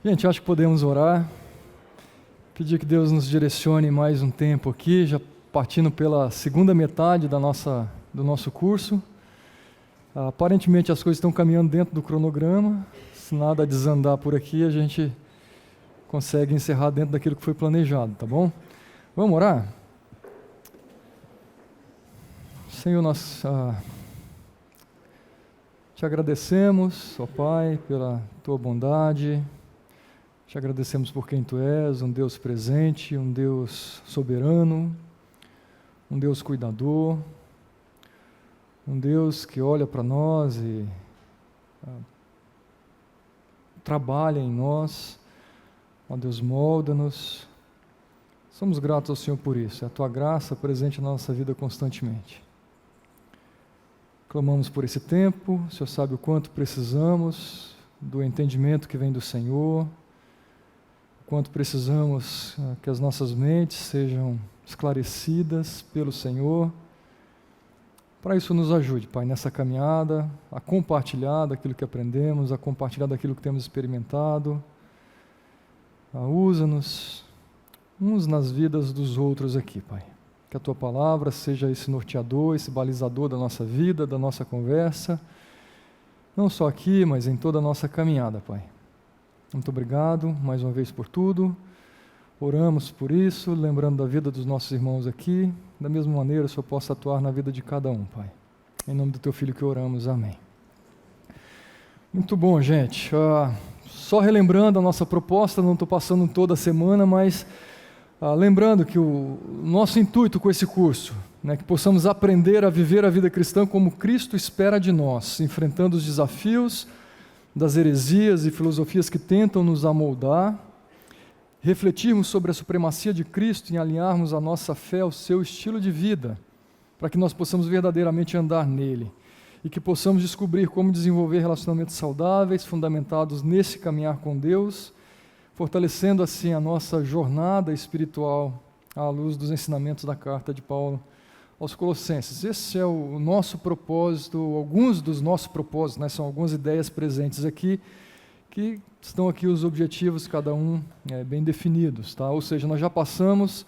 Gente, acho que podemos orar, pedir que Deus nos direcione mais um tempo aqui, já partindo pela segunda metade do nosso curso. Aparentemente as coisas estão caminhando dentro do cronograma, se nada desandar por aqui, a gente consegue encerrar dentro daquilo que foi planejado, tá bom? Vamos orar? Senhor, nós te agradecemos, ó Pai, pela Tua bondade. Te agradecemos por quem Tu és, um Deus presente, um Deus soberano, um Deus cuidador, um Deus que olha para nós e trabalha em nós. Ó Deus, molda-nos. Somos gratos ao Senhor por isso. É a Tua graça presente na nossa vida constantemente. Clamamos por esse tempo. O Senhor sabe o quanto precisamos do entendimento que vem do Senhor, quanto precisamos que as nossas mentes sejam esclarecidas pelo Senhor. Para isso nos ajude, Pai, nessa caminhada, a compartilhar daquilo que aprendemos, a compartilhar daquilo que temos experimentado. Usa-nos uns nas vidas dos outros aqui, Pai. Que a Tua palavra seja esse norteador, esse balizador da nossa vida, da nossa conversa, não só aqui, mas em toda a nossa caminhada, Pai. Muito obrigado mais uma vez por tudo. Oramos por isso, lembrando da vida dos nossos irmãos aqui. Da mesma maneira, o Senhor possa atuar na vida de cada um, Pai. Em nome do Teu Filho que oramos, amém. Muito bom, gente. Só relembrando a nossa proposta, não estou passando toda semana, mas lembrando que o nosso intuito com esse curso, que possamos aprender a viver a vida cristã como Cristo espera de nós, enfrentando os desafios das heresias e filosofias que tentam nos amoldar, refletirmos sobre a supremacia de Cristo e alinharmos a nossa fé ao seu estilo de vida, para que nós possamos verdadeiramente andar nele e que possamos descobrir como desenvolver relacionamentos saudáveis, fundamentados nesse caminhar com Deus, fortalecendo assim a nossa jornada espiritual à luz dos ensinamentos da carta de Paulo aos Colossenses. Esse é o nosso propósito, alguns dos nossos propósitos, são algumas ideias presentes aqui, que estão aqui os objetivos, cada um bem definidos, tá? Ou seja, nós já passamos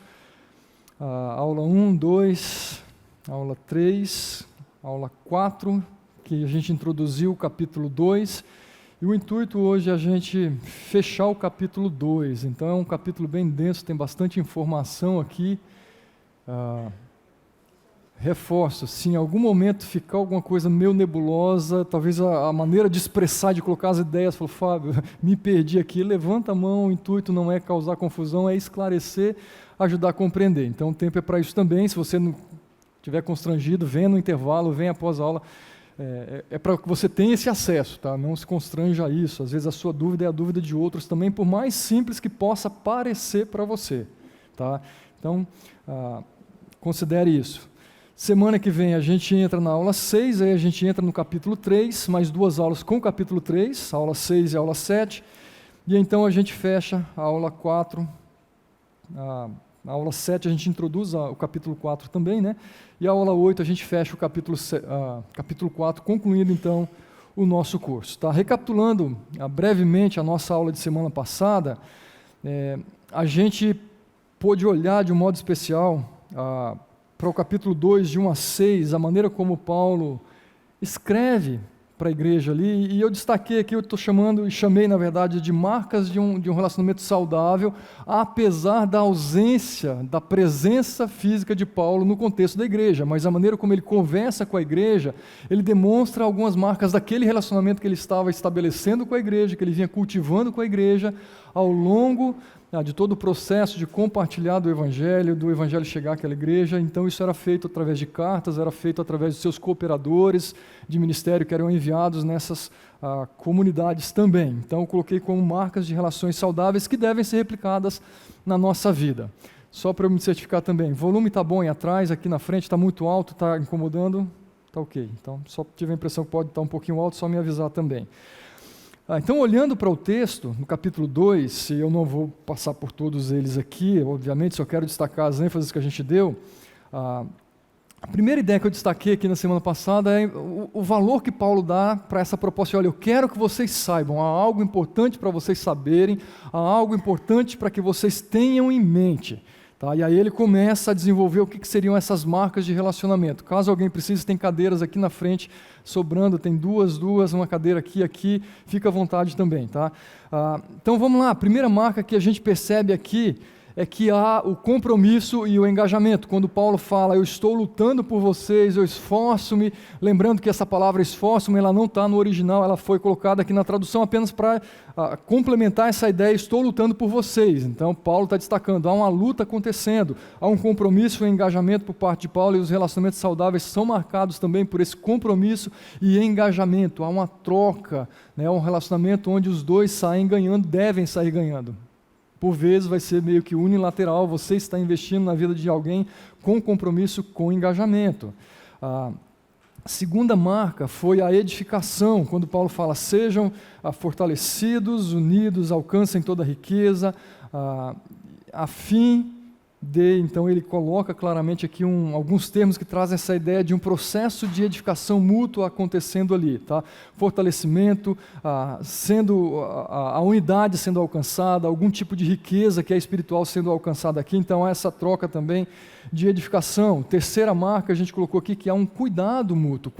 a aula 1, 2, aula 3, aula 4, que a gente introduziu o capítulo 2, e o intuito hoje é a gente fechar o capítulo 2, então é um capítulo bem denso, tem bastante informação aqui. Reforço, se em algum momento ficar alguma coisa meio nebulosa, talvez a maneira de expressar, de colocar as ideias, falou, Fábio, me perdi aqui, levanta a mão, o intuito não é causar confusão, é esclarecer, ajudar a compreender. Então o tempo é para isso também, se você não estiver constrangido, venha no intervalo, venha após a aula, é para que você tenha esse acesso, tá? Não se constranja a isso, às vezes a sua dúvida é a dúvida de outros também, por mais simples que possa parecer para você, tá? Então, considere isso. Semana que vem a gente entra na aula 6, aí a gente entra no capítulo 3, mais 2 aulas com o capítulo 3, a aula 6 e a aula 7, e então a gente fecha a aula 4, na aula 7 a gente introduz o capítulo 4 também, e a aula 8 a gente fecha o capítulo 4, concluindo então o nosso curso. Tá? Recapitulando brevemente a nossa aula de semana passada, a gente pôde olhar de um modo especial para o capítulo 2, de 1 a 6, a maneira como Paulo escreve para a igreja ali, e eu destaquei aqui, eu estou chamei na verdade de marcas de um relacionamento saudável, apesar da ausência, da presença física de Paulo no contexto da igreja, mas a maneira como ele conversa com a igreja, ele demonstra algumas marcas daquele relacionamento que ele estava estabelecendo com a igreja, que ele vinha cultivando com a igreja, ao longo de todo o processo de compartilhar do evangelho chegar àquela igreja. Então isso era feito através de cartas, era feito através de seus cooperadores de ministério que eram enviados nessas comunidades também. Então eu coloquei como marcas de relações saudáveis que devem ser replicadas na nossa vida. Só para eu me certificar também, o volume está bom aí atrás, aqui na frente está muito alto, está incomodando? Está ok. Então só tive a impressão que pode estar um pouquinho alto, só me avisar também. Então, olhando para o texto, no capítulo 2, e eu não vou passar por todos eles aqui, obviamente, só quero destacar as ênfases que a gente deu. A primeira ideia que eu destaquei aqui na semana passada é o valor que Paulo dá para essa proposta. Olha, eu quero que vocês saibam, há algo importante para vocês saberem, há algo importante para que vocês tenham em mente. Tá? E aí ele começa a desenvolver o que seriam essas marcas de relacionamento. Caso alguém precise, tem cadeiras aqui na frente sobrando, tem duas, uma cadeira aqui, fica à vontade também. Tá? Então vamos lá, a primeira marca que a gente percebe aqui é que há o compromisso e o engajamento. Quando Paulo fala, eu estou lutando por vocês, eu esforço-me, lembrando que essa palavra esforço-me, ela não está no original, ela foi colocada aqui na tradução apenas para complementar essa ideia, estou lutando por vocês. Então, Paulo está destacando, há uma luta acontecendo, há um compromisso e um engajamento por parte de Paulo, e os relacionamentos saudáveis são marcados também por esse compromisso e engajamento. Há uma troca, né, um relacionamento onde os dois saem ganhando, devem sair ganhando. Por vezes vai ser meio que unilateral, você está investindo na vida de alguém com compromisso, com engajamento. A segunda marca foi a edificação, quando Paulo fala, sejam fortalecidos, unidos, alcancem toda a riqueza, a fim de, então ele coloca claramente aqui alguns termos que trazem essa ideia de um processo de edificação mútua acontecendo ali, tá? Fortalecimento, a unidade sendo alcançada, algum tipo de riqueza que é espiritual sendo alcançada aqui, então há essa troca também de edificação. Terceira marca a gente colocou aqui que há um cuidado mútuo,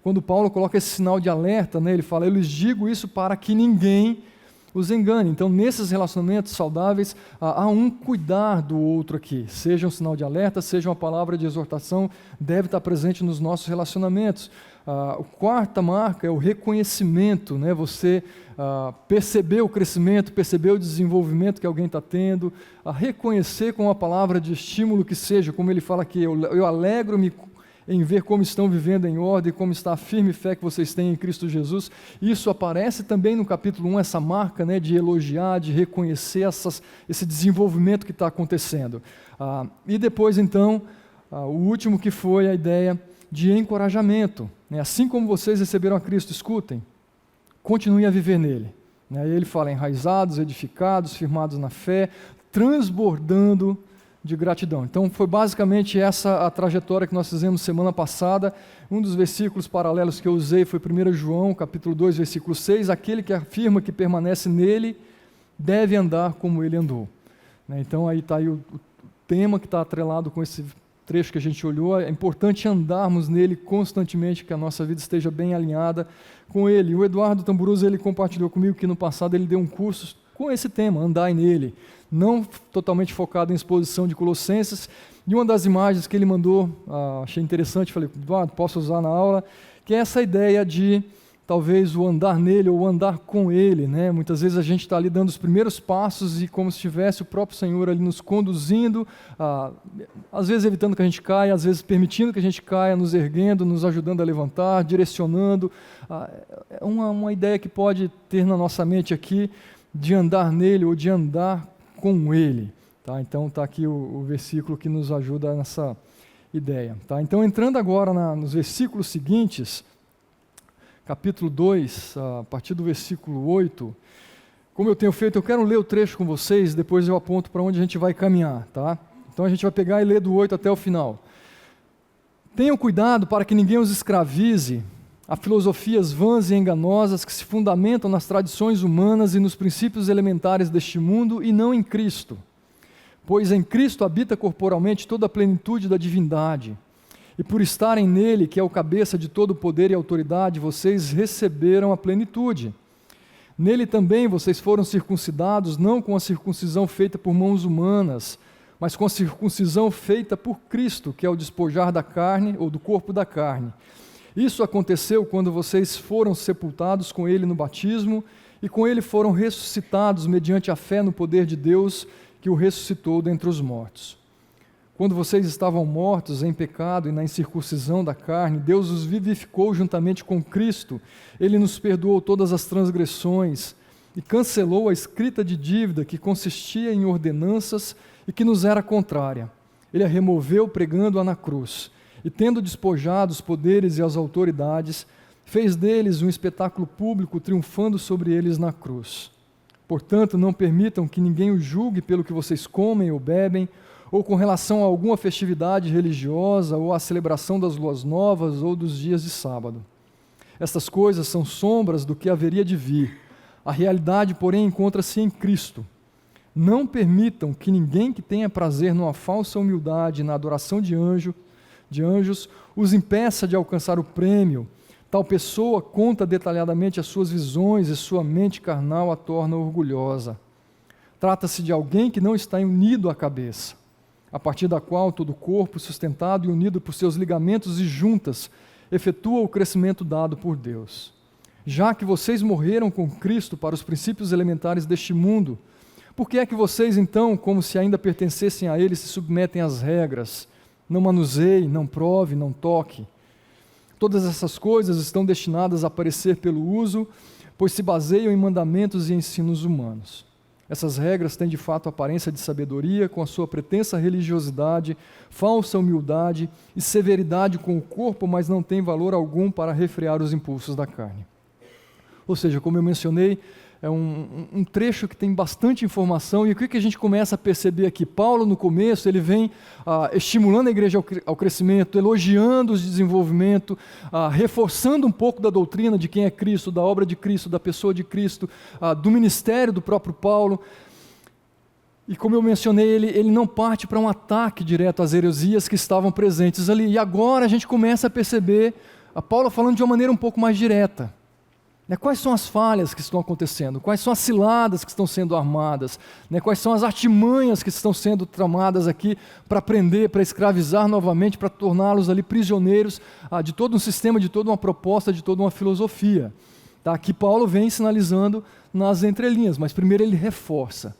quando Paulo coloca esse sinal de alerta, né, ele fala, eu lhes digo isso para que ninguém os engane. Então, nesses relacionamentos saudáveis, há um cuidar do outro aqui. Seja um sinal de alerta, seja uma palavra de exortação, deve estar presente nos nossos relacionamentos. A quarta marca é o reconhecimento, né? Você perceber o crescimento, perceber o desenvolvimento que alguém está tendo, reconhecer com uma palavra de estímulo que seja, como ele fala aqui, eu alegro-me em ver como estão vivendo em ordem, como está a firme fé que vocês têm em Cristo Jesus. Isso aparece também no capítulo 1, essa marca, né, de elogiar, de reconhecer esse desenvolvimento que está acontecendo. E depois, então, o último que foi a ideia de encorajamento. Né? Assim como vocês receberam a Cristo, escutem, continuem a viver nele. Né? E ele fala, enraizados, edificados, firmados na fé, transbordando de gratidão. Então foi basicamente essa a trajetória que nós fizemos semana passada. Um dos versículos paralelos que eu usei foi 1 João, capítulo 2, versículo 6, aquele que afirma que permanece nele, deve andar como ele andou. Então aí está aí o tema que está atrelado com esse trecho que a gente olhou. É importante andarmos nele constantemente, que a nossa vida esteja bem alinhada com ele. O Eduardo Tamburuzzo, ele compartilhou comigo que no passado ele deu um curso com esse tema, andai nele, não totalmente focado em exposição de Colossenses, e uma das imagens que ele mandou, achei interessante, falei, Eduardo, posso usar na aula, que é essa ideia de, talvez, o andar nele ou o andar com ele, né? Muitas vezes a gente está ali dando os primeiros passos e como se tivesse o próprio Senhor ali nos conduzindo, às vezes evitando que a gente caia, às vezes permitindo que a gente caia, nos erguendo, nos ajudando a levantar, direcionando. É uma ideia que pode ter na nossa mente aqui, de andar nele ou de andar com ele. Tá? Então está aqui o versículo que nos ajuda nessa ideia. Tá? Então entrando agora nos versículos seguintes, capítulo 2, a partir do versículo 8, como eu tenho feito, eu quero ler o trecho com vocês, depois eu aponto para onde a gente vai caminhar. Tá? Então a gente vai pegar e ler do 8 até o final. Tenham cuidado para que ninguém os escravize a filosofias vãs e enganosas que se fundamentam nas tradições humanas e nos princípios elementares deste mundo e não em Cristo. Pois em Cristo habita corporalmente toda a plenitude da divindade. E por estarem nele, que é o cabeça de todo o poder e autoridade, vocês receberam a plenitude. Nele também vocês foram circuncidados, não com a circuncisão feita por mãos humanas, mas com a circuncisão feita por Cristo, que é o despojar da carne ou do corpo da carne. Isso aconteceu quando vocês foram sepultados com ele no batismo e com ele foram ressuscitados mediante a fé no poder de Deus que o ressuscitou dentre os mortos. Quando vocês estavam mortos em pecado e na incircuncisão da carne, Deus os vivificou juntamente com Cristo. Ele nos perdoou todas as transgressões e cancelou a escrita de dívida que consistia em ordenanças e que nos era contrária. Ele a removeu pregando-a na cruz. E tendo despojado os poderes e as autoridades, fez deles um espetáculo público, triunfando sobre eles na cruz. Portanto, não permitam que ninguém os julgue pelo que vocês comem ou bebem, ou com relação a alguma festividade religiosa, ou à celebração das luas novas, ou dos dias de sábado. Estas coisas são sombras do que haveria de vir. A realidade, porém, encontra-se em Cristo. Não permitam que ninguém que tenha prazer numa falsa humildade, na adoração de anjos, os impeça de alcançar o prêmio. Tal pessoa conta detalhadamente as suas visões e sua mente carnal a torna orgulhosa. Trata-se de alguém que não está unido à cabeça, a partir da qual todo o corpo, sustentado e unido por seus ligamentos e juntas, efetua o crescimento dado por Deus. Já que vocês morreram com Cristo para os princípios elementares deste mundo, por que é que vocês então, como se ainda pertencessem a ele, se submetem às regras? Não manuseie, não prove, não toque. Todas essas coisas estão destinadas a aparecer pelo uso, pois se baseiam em mandamentos e ensinos humanos. Essas regras têm de fato aparência de sabedoria, com a sua pretensa religiosidade, falsa humildade e severidade com o corpo, mas não têm valor algum para refrear os impulsos da carne. Ou seja, como eu mencionei, é um trecho que tem bastante informação, e o que a gente começa a perceber aqui? Paulo, no começo, ele vem estimulando a igreja ao crescimento, elogiando o desenvolvimento, reforçando um pouco da doutrina de quem é Cristo, da obra de Cristo, da pessoa de Cristo, do ministério do próprio Paulo. E como eu mencionei, ele não parte para um ataque direto às heresias que estavam presentes ali. E agora a gente começa a perceber a Paulo falando de uma maneira um pouco mais direta. Quais são as falhas que estão acontecendo? Quais são as ciladas que estão sendo armadas? Quais são as artimanhas que estão sendo tramadas aqui para prender, para escravizar novamente, para torná-los ali prisioneiros de todo um sistema, de toda uma proposta, de toda uma filosofia? Aqui Paulo vem sinalizando nas entrelinhas, mas primeiro ele reforça.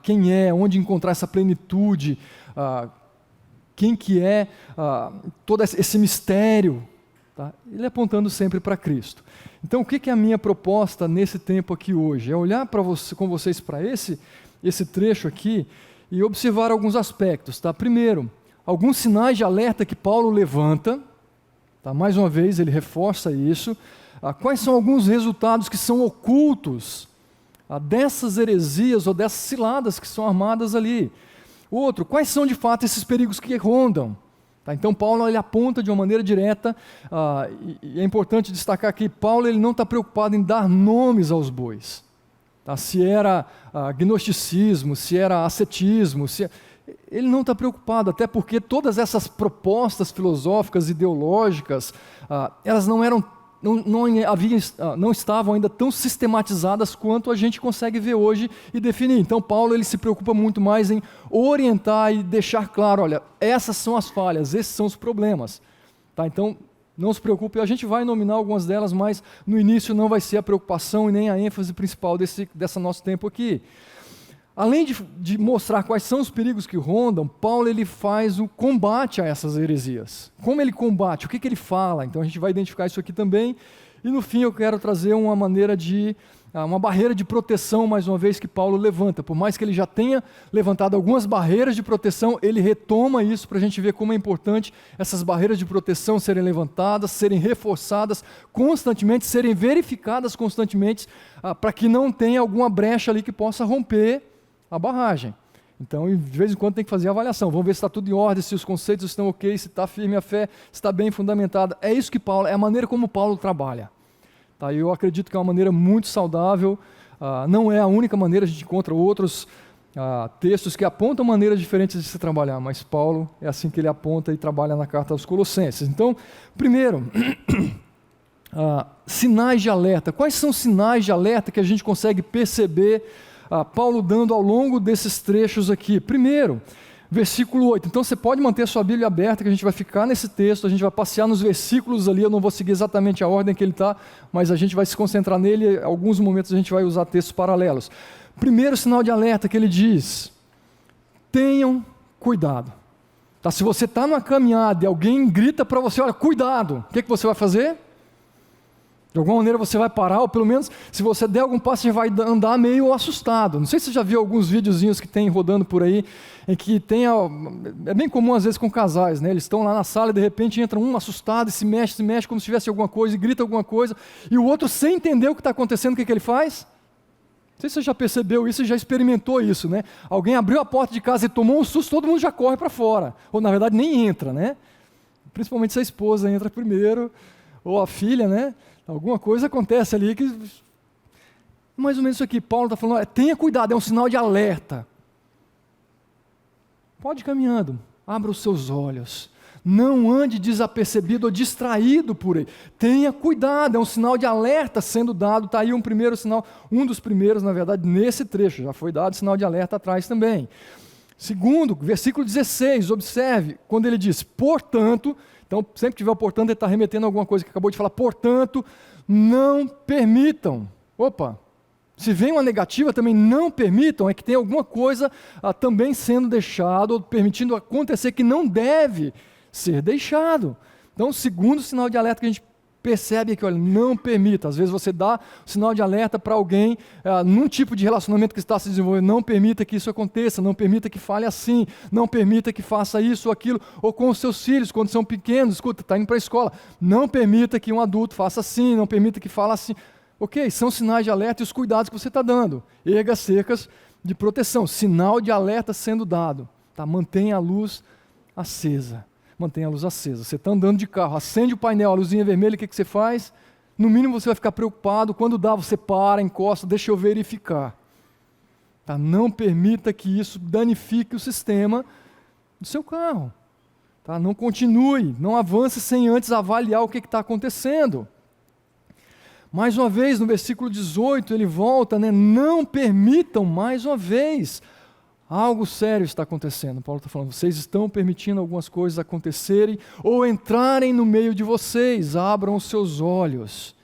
Quem é, onde encontrar essa plenitude, quem que é todo esse mistério. Ele apontando sempre para Cristo. Então, o que é a minha proposta nesse tempo aqui hoje? É olhar com vocês para esse trecho aqui e observar alguns aspectos. Primeiro, alguns sinais de alerta que Paulo levanta. Mais uma vez, ele reforça isso. Quais são alguns resultados que são ocultos dessas heresias ou dessas ciladas que são armadas ali? Outro, quais são de fato esses perigos que rondam? Então Paulo ele aponta de uma maneira direta, e é importante destacar que Paulo ele não está preocupado em dar nomes aos bois. Se era gnosticismo, se era ascetismo, ele não está preocupado, até porque todas essas propostas filosóficas, ideológicas, elas não estavam ainda tão sistematizadas quanto a gente consegue ver hoje e definir. Então Paulo ele se preocupa muito mais em orientar e deixar claro, olha, essas são as falhas, esses são os problemas. Então não se preocupe, a gente vai nominar algumas delas, mas no início não vai ser a preocupação e nem a ênfase principal desse nosso tempo aqui. Além de mostrar quais são os perigos que rondam, Paulo ele faz o combate a essas heresias. Como ele combate? O que ele fala? Então a gente vai identificar isso aqui também. E no fim eu quero trazer uma barreira de proteção, mais uma vez, que Paulo levanta. Por mais que ele já tenha levantado algumas barreiras de proteção, ele retoma isso para a gente ver como é importante essas barreiras de proteção serem levantadas, serem reforçadas constantemente, serem verificadas constantemente, para que não tenha alguma brecha ali que possa romper a barragem. Então, de vez em quando tem que fazer a avaliação, vamos ver se está tudo em ordem, se os conceitos estão ok, se está firme a fé, se está bem fundamentada. É isso que Paulo, é a maneira como Paulo trabalha. Eu acredito que é uma maneira muito saudável, não é a única maneira, a gente encontra outros textos que apontam maneiras diferentes de se trabalhar, mas Paulo é assim que ele aponta e trabalha na carta aos Colossenses. Então, primeiro, sinais de alerta. Quais são os sinais de alerta que a gente consegue perceber Paulo dando ao longo desses trechos aqui? Primeiro, versículo 8. Então você pode manter a sua Bíblia aberta, que a gente vai ficar nesse texto, a gente vai passear nos versículos ali, eu não vou seguir exatamente a ordem que ele está, mas a gente vai se concentrar nele, em alguns momentos a gente vai usar textos paralelos. Primeiro sinal de alerta que ele diz: tenham cuidado. Se você está numa caminhada e alguém grita para você, olha, cuidado, o que você vai fazer? De alguma maneira você vai parar, ou pelo menos se você der algum passo, você vai andar meio assustado. Não sei se você já viu alguns videozinhos que tem rodando por aí, em que é bem comum às vezes com casais, eles estão lá na sala e de repente entra um assustado e se mexe como se tivesse alguma coisa, e grita alguma coisa, e o outro sem entender o que está acontecendo, o que ele faz? Não sei se você já percebeu isso e já experimentou isso, né? Alguém abriu a porta de casa e tomou um susto, todo mundo já corre para fora. Ou, na verdade, nem entra, né? Principalmente se a esposa entra primeiro, ou a filha, né? Alguma coisa acontece ali que... Mais ou menos isso aqui, Paulo está falando, tenha cuidado, é um sinal de alerta. Pode ir caminhando, abra os seus olhos. Não ande desapercebido ou distraído por aí. Tenha cuidado, é um sinal de alerta sendo dado. Está aí um primeiro sinal, um dos primeiros, na verdade, nesse trecho. Já foi dado sinal de alerta atrás também. Segundo, versículo 16, observe, quando ele diz, portanto, então sempre que tiver o portanto, ele está remetendo a alguma coisa que acabou de falar, portanto, não permitam. Opa! Se vem uma negativa, também não permitam, é que tem alguma coisa também sendo deixado, ou permitindo acontecer que não deve ser deixado. Então, segundo sinal de alerta que a gente percebe aqui, olha, não permita. Às vezes você dá o sinal de alerta para alguém, num tipo de relacionamento que está se desenvolvendo, não permita que isso aconteça, não permita que fale assim, não permita que faça isso ou aquilo, ou com os seus filhos, quando são pequenos, escuta, está indo para a escola, não permita que um adulto faça assim, não permita que fale assim. Ok, são sinais de alerta e os cuidados que você está dando. Erga cercas de proteção, sinal de alerta sendo dado. Tá? Mantenha a luz acesa. Mantenha a luz acesa. Você está andando de carro, acende o painel, a luzinha vermelha, o que você faz? No mínimo você vai ficar preocupado, quando dá você para, encosta, deixa eu verificar. Tá? Não permita que isso danifique o sistema do seu carro. Tá? Não continue, não avance sem antes avaliar o que está acontecendo. Mais uma vez, no versículo 18, ele volta, né? Não permitam, mais uma vez, algo sério está acontecendo. Paulo está falando, vocês estão permitindo algumas coisas acontecerem ou entrarem no meio de vocês, abram os seus olhos.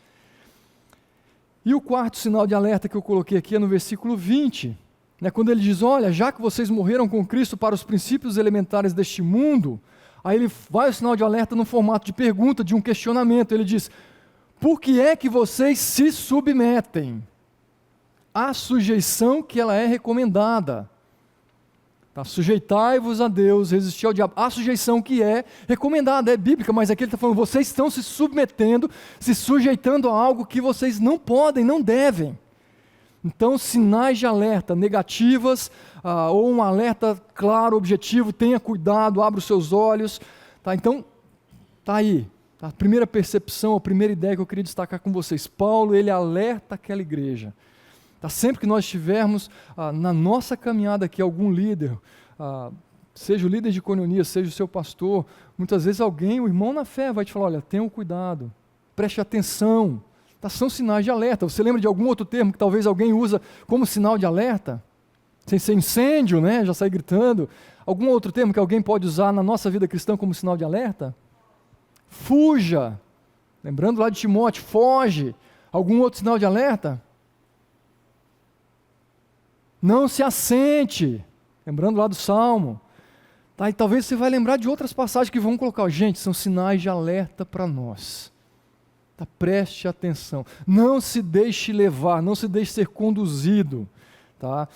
E o quarto sinal de alerta que eu coloquei aqui é no versículo 20, né? Quando ele diz, olha, já que vocês morreram com Cristo para os princípios elementares deste mundo, aí ele vai o sinal de alerta no formato de pergunta, de um questionamento, ele diz, por que é que vocês se submetem à sujeição que ela é recomendada? Tá? Sujeitai-vos a Deus, resistir ao diabo. A sujeição que é recomendada, é bíblica, mas aqui ele está falando, vocês estão se submetendo, se sujeitando a algo que vocês não podem, não devem. Então, sinais de alerta negativas, ou um alerta claro, objetivo, tenha cuidado, abra os seus olhos. Tá? Então, está aí. A primeira percepção, a primeira ideia que eu queria destacar com vocês, Paulo, ele alerta aquela igreja. Sempre que nós estivermos na nossa caminhada aqui, algum líder, seja o líder de coinonia, seja o seu pastor, muitas vezes alguém, o irmão na fé, vai te falar, olha, tenham cuidado, preste atenção. São sinais de alerta. Você lembra de algum outro termo que talvez alguém usa como sinal de alerta? Sem ser incêndio, né? Já sai gritando. Algum outro termo que alguém pode usar na nossa vida cristã como sinal de alerta? Fuja, lembrando lá de Timóteo, foge. Algum outro sinal de alerta? Não se assente, lembrando lá do Salmo. Tá? E talvez você vai lembrar de outras passagens que vão colocar, gente, são sinais de alerta para nós. Tá? Preste atenção, não se deixe levar, não se deixe ser conduzido. Tá?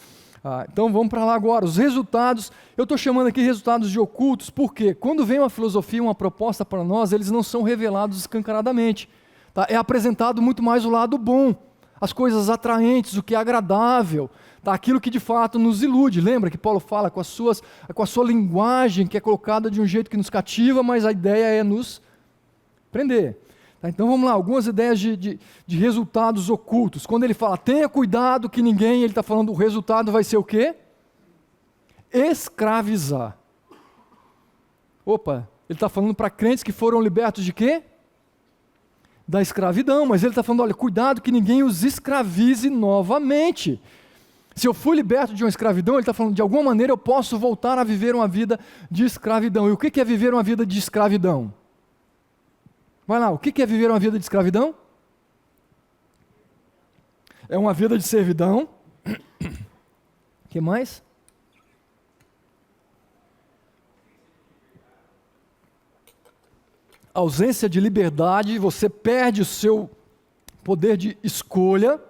Então vamos para lá agora, os resultados, eu estou chamando aqui resultados de ocultos, porque quando vem uma filosofia, uma proposta para nós, eles não são revelados escancaradamente, tá? É apresentado muito mais o lado bom, as coisas atraentes, o que é agradável, tá? Aquilo que de fato nos ilude. Lembra que Paulo fala com a sua linguagem, que é colocada de um jeito que nos cativa, mas a ideia é nos prender. Então vamos lá, algumas ideias de resultados ocultos. Quando ele fala, tenha cuidado que ninguém, ele está falando, o resultado vai ser o quê? Escravizar. Opa, ele está falando para crentes que foram libertos de quê? Da escravidão, mas ele está falando, olha, cuidado que ninguém os escravize novamente. Se eu fui liberto de uma escravidão, ele está falando, de alguma maneira eu posso voltar a viver uma vida de escravidão. E o que é viver uma vida de escravidão? Vai lá, o que é viver uma vida de escravidão? É uma vida de servidão. O que mais? Ausência de liberdade, você perde o seu poder de escolha.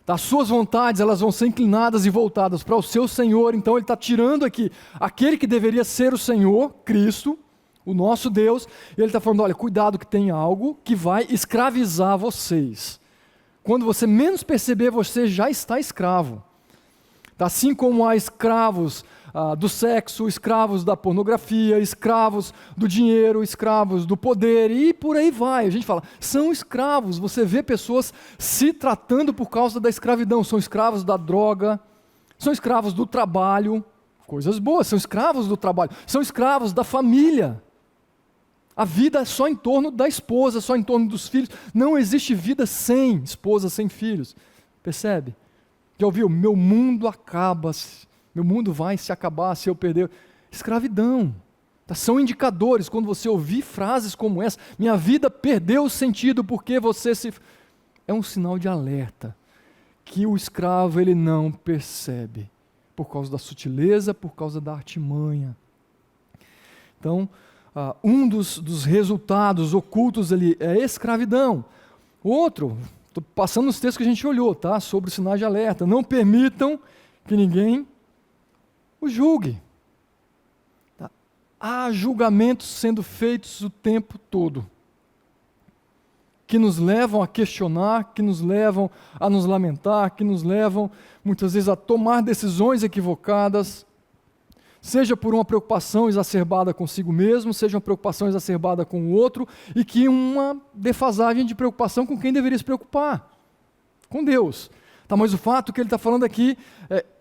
As suas vontades, elas vão ser inclinadas e voltadas para o seu Senhor. Então ele está tirando aqui aquele que deveria ser o Senhor, Cristo, o nosso Deus, e ele está falando, olha, cuidado que tem algo que vai escravizar vocês. Quando você menos perceber, você já está escravo. Assim como há escravos do sexo, escravos da pornografia, escravos do dinheiro, escravos do poder, e por aí vai. A gente fala, são escravos. Você vê pessoas se tratando por causa da escravidão. São escravos da droga, são escravos do trabalho, coisas boas, são escravos do trabalho, são escravos da família. A vida é só em torno da esposa, só em torno dos filhos. Não existe vida sem esposa, sem filhos. Percebe? Já ouviu? Meu mundo acaba, meu mundo vai se acabar se eu perder. Escravidão. São indicadores. Quando você ouvir frases como essa, minha vida perdeu o sentido porque você se... É um sinal de alerta que o escravo ele não percebe por causa da sutileza, por causa da artimanha. Então, um dos resultados ocultos ali é a escravidão. Outro, estou passando nos textos que a gente olhou, tá? Sobre o sinal de alerta. Não permitam que ninguém o julgue. Tá? Há julgamentos sendo feitos o tempo todo, que nos levam a questionar, que nos levam a nos lamentar, que nos levam, muitas vezes, a tomar decisões equivocadas, seja por uma preocupação exacerbada consigo mesmo, seja uma preocupação exacerbada com o outro, e que uma defasagem de preocupação com quem deveria se preocupar, com Deus. Tá, mas o fato que ele está falando aqui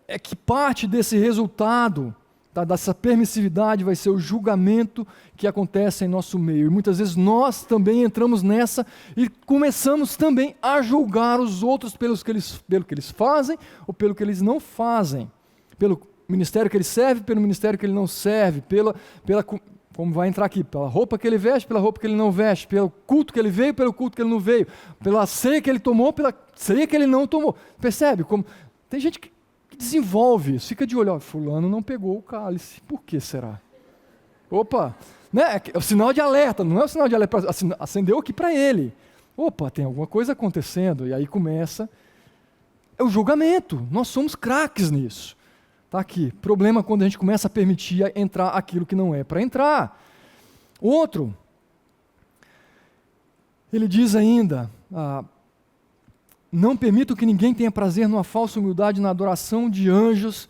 é que parte desse resultado, tá, dessa permissividade, vai ser o julgamento que acontece em nosso meio. E muitas vezes nós também entramos nessa e começamos também a julgar os outros pelo que eles fazem ou pelo que eles não fazem, pelo ministério que ele serve, pelo ministério que ele não serve, como vai entrar aqui, pela roupa que ele veste, pela roupa que ele não veste, pelo culto que ele veio, pelo culto que ele não veio, pela ceia que ele tomou, pela ceia que ele não tomou. Percebe? Como tem gente que desenvolve isso, fica de olho, ó, fulano não pegou o cálice, por que será? Opa, né? É o sinal de alerta, não é o sinal de alerta, acendeu aqui para ele. Opa, tem alguma coisa acontecendo, e aí começa o julgamento. Nós somos craques nisso. Está aqui. Problema quando a gente começa a permitir entrar aquilo que não é para entrar. Outro, ele diz ainda, não permito que ninguém tenha prazer numa falsa humildade na adoração de anjos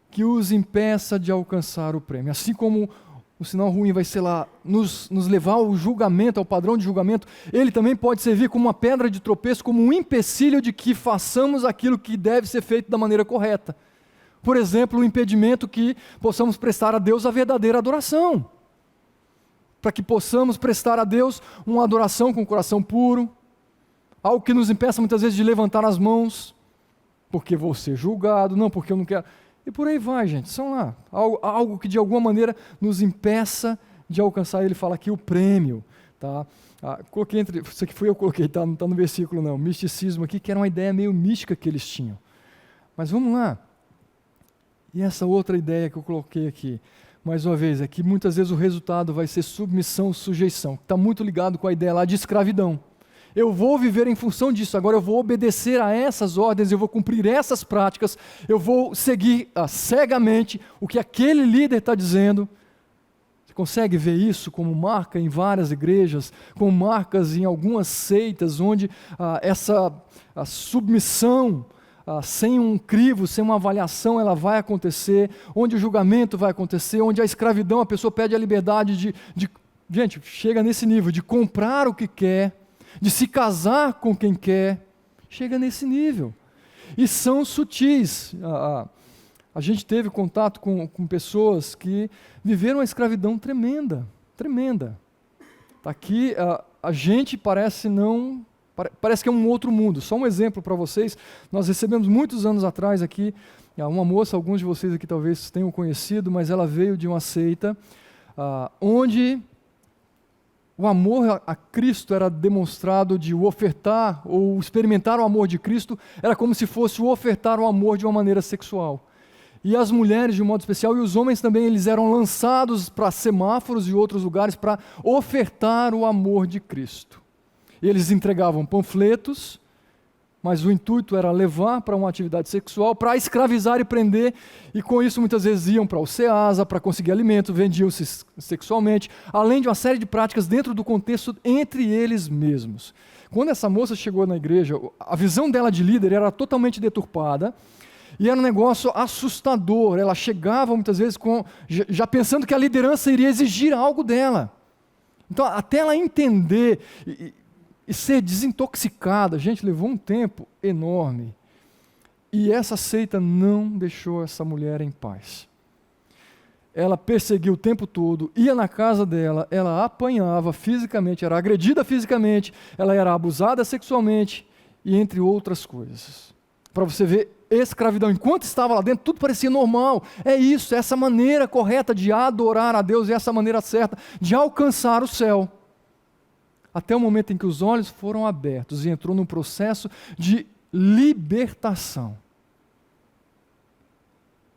que os impeça de alcançar o prêmio. Assim como o sinal ruim vai ser lá, nos levar ao julgamento, ao padrão de julgamento, ele também pode servir como uma pedra de tropeço, como um empecilho de que façamos aquilo que deve ser feito da maneira correta. Por exemplo, o impedimento que possamos prestar a Deus a verdadeira adoração. Para que possamos prestar a Deus uma adoração com o coração puro, algo que nos impeça muitas vezes de levantar as mãos, porque vou ser julgado, não, porque eu não quero. E por aí vai, gente, são lá, algo que de alguma maneira nos impeça de alcançar, ele fala aqui, o prêmio. Tá? Coloquei isso aqui fui eu que coloquei, tá? Não está no versículo não, misticismo aqui, que era uma ideia meio mística que eles tinham. Mas vamos lá. E essa outra ideia que eu coloquei aqui, mais uma vez, é que muitas vezes o resultado vai ser submissão, sujeição, que está muito ligado com a ideia lá de escravidão. Eu vou viver em função disso, agora eu vou obedecer a essas ordens, eu vou cumprir essas práticas, eu vou seguir cegamente o que aquele líder está dizendo. Você consegue ver isso como marca em várias igrejas, como marcas em algumas seitas, onde essa submissão, sem um crivo, sem uma avaliação, ela vai acontecer, onde o julgamento vai acontecer, onde a escravidão, a pessoa pede a liberdade de gente, chega nesse nível, de comprar o que quer, de se casar com quem quer, chega nesse nível. E são sutis. A gente teve contato com pessoas que viveram uma escravidão tremenda, tremenda. Aqui a gente parece que é um outro mundo. Só um exemplo para vocês, nós recebemos muitos anos atrás aqui, uma moça, alguns de vocês aqui talvez tenham conhecido, mas ela veio de uma seita, onde o amor a Cristo era demonstrado de o ofertar, ou experimentar o amor de Cristo, era como se fosse o ofertar o amor de uma maneira sexual. E as mulheres, de um modo especial, e os homens também, eles eram lançados para semáforos e outros lugares para ofertar o amor de Cristo. Eles entregavam panfletos, mas o intuito era levar para uma atividade sexual, para escravizar e prender, e com isso muitas vezes iam para o Ceasa, para conseguir alimento, vendiam-se sexualmente, além de uma série de práticas dentro do contexto entre eles mesmos. Quando essa moça chegou na igreja, a visão dela de líder era totalmente deturpada, e era um negócio assustador. Ela chegava muitas vezes já pensando que a liderança iria exigir algo dela. Então, até ela entender e ser desintoxicada, gente, levou um tempo enorme. E essa seita não deixou essa mulher em paz. Ela perseguiu o tempo todo, ia na casa dela, ela apanhava fisicamente, era agredida fisicamente, ela era abusada sexualmente, e entre outras coisas. Para você ver, escravidão, enquanto estava lá dentro, tudo parecia normal. É isso, essa maneira correta de adorar a Deus, e essa maneira certa de alcançar o céu. Até o momento em que os olhos foram abertos e entrou num processo de libertação.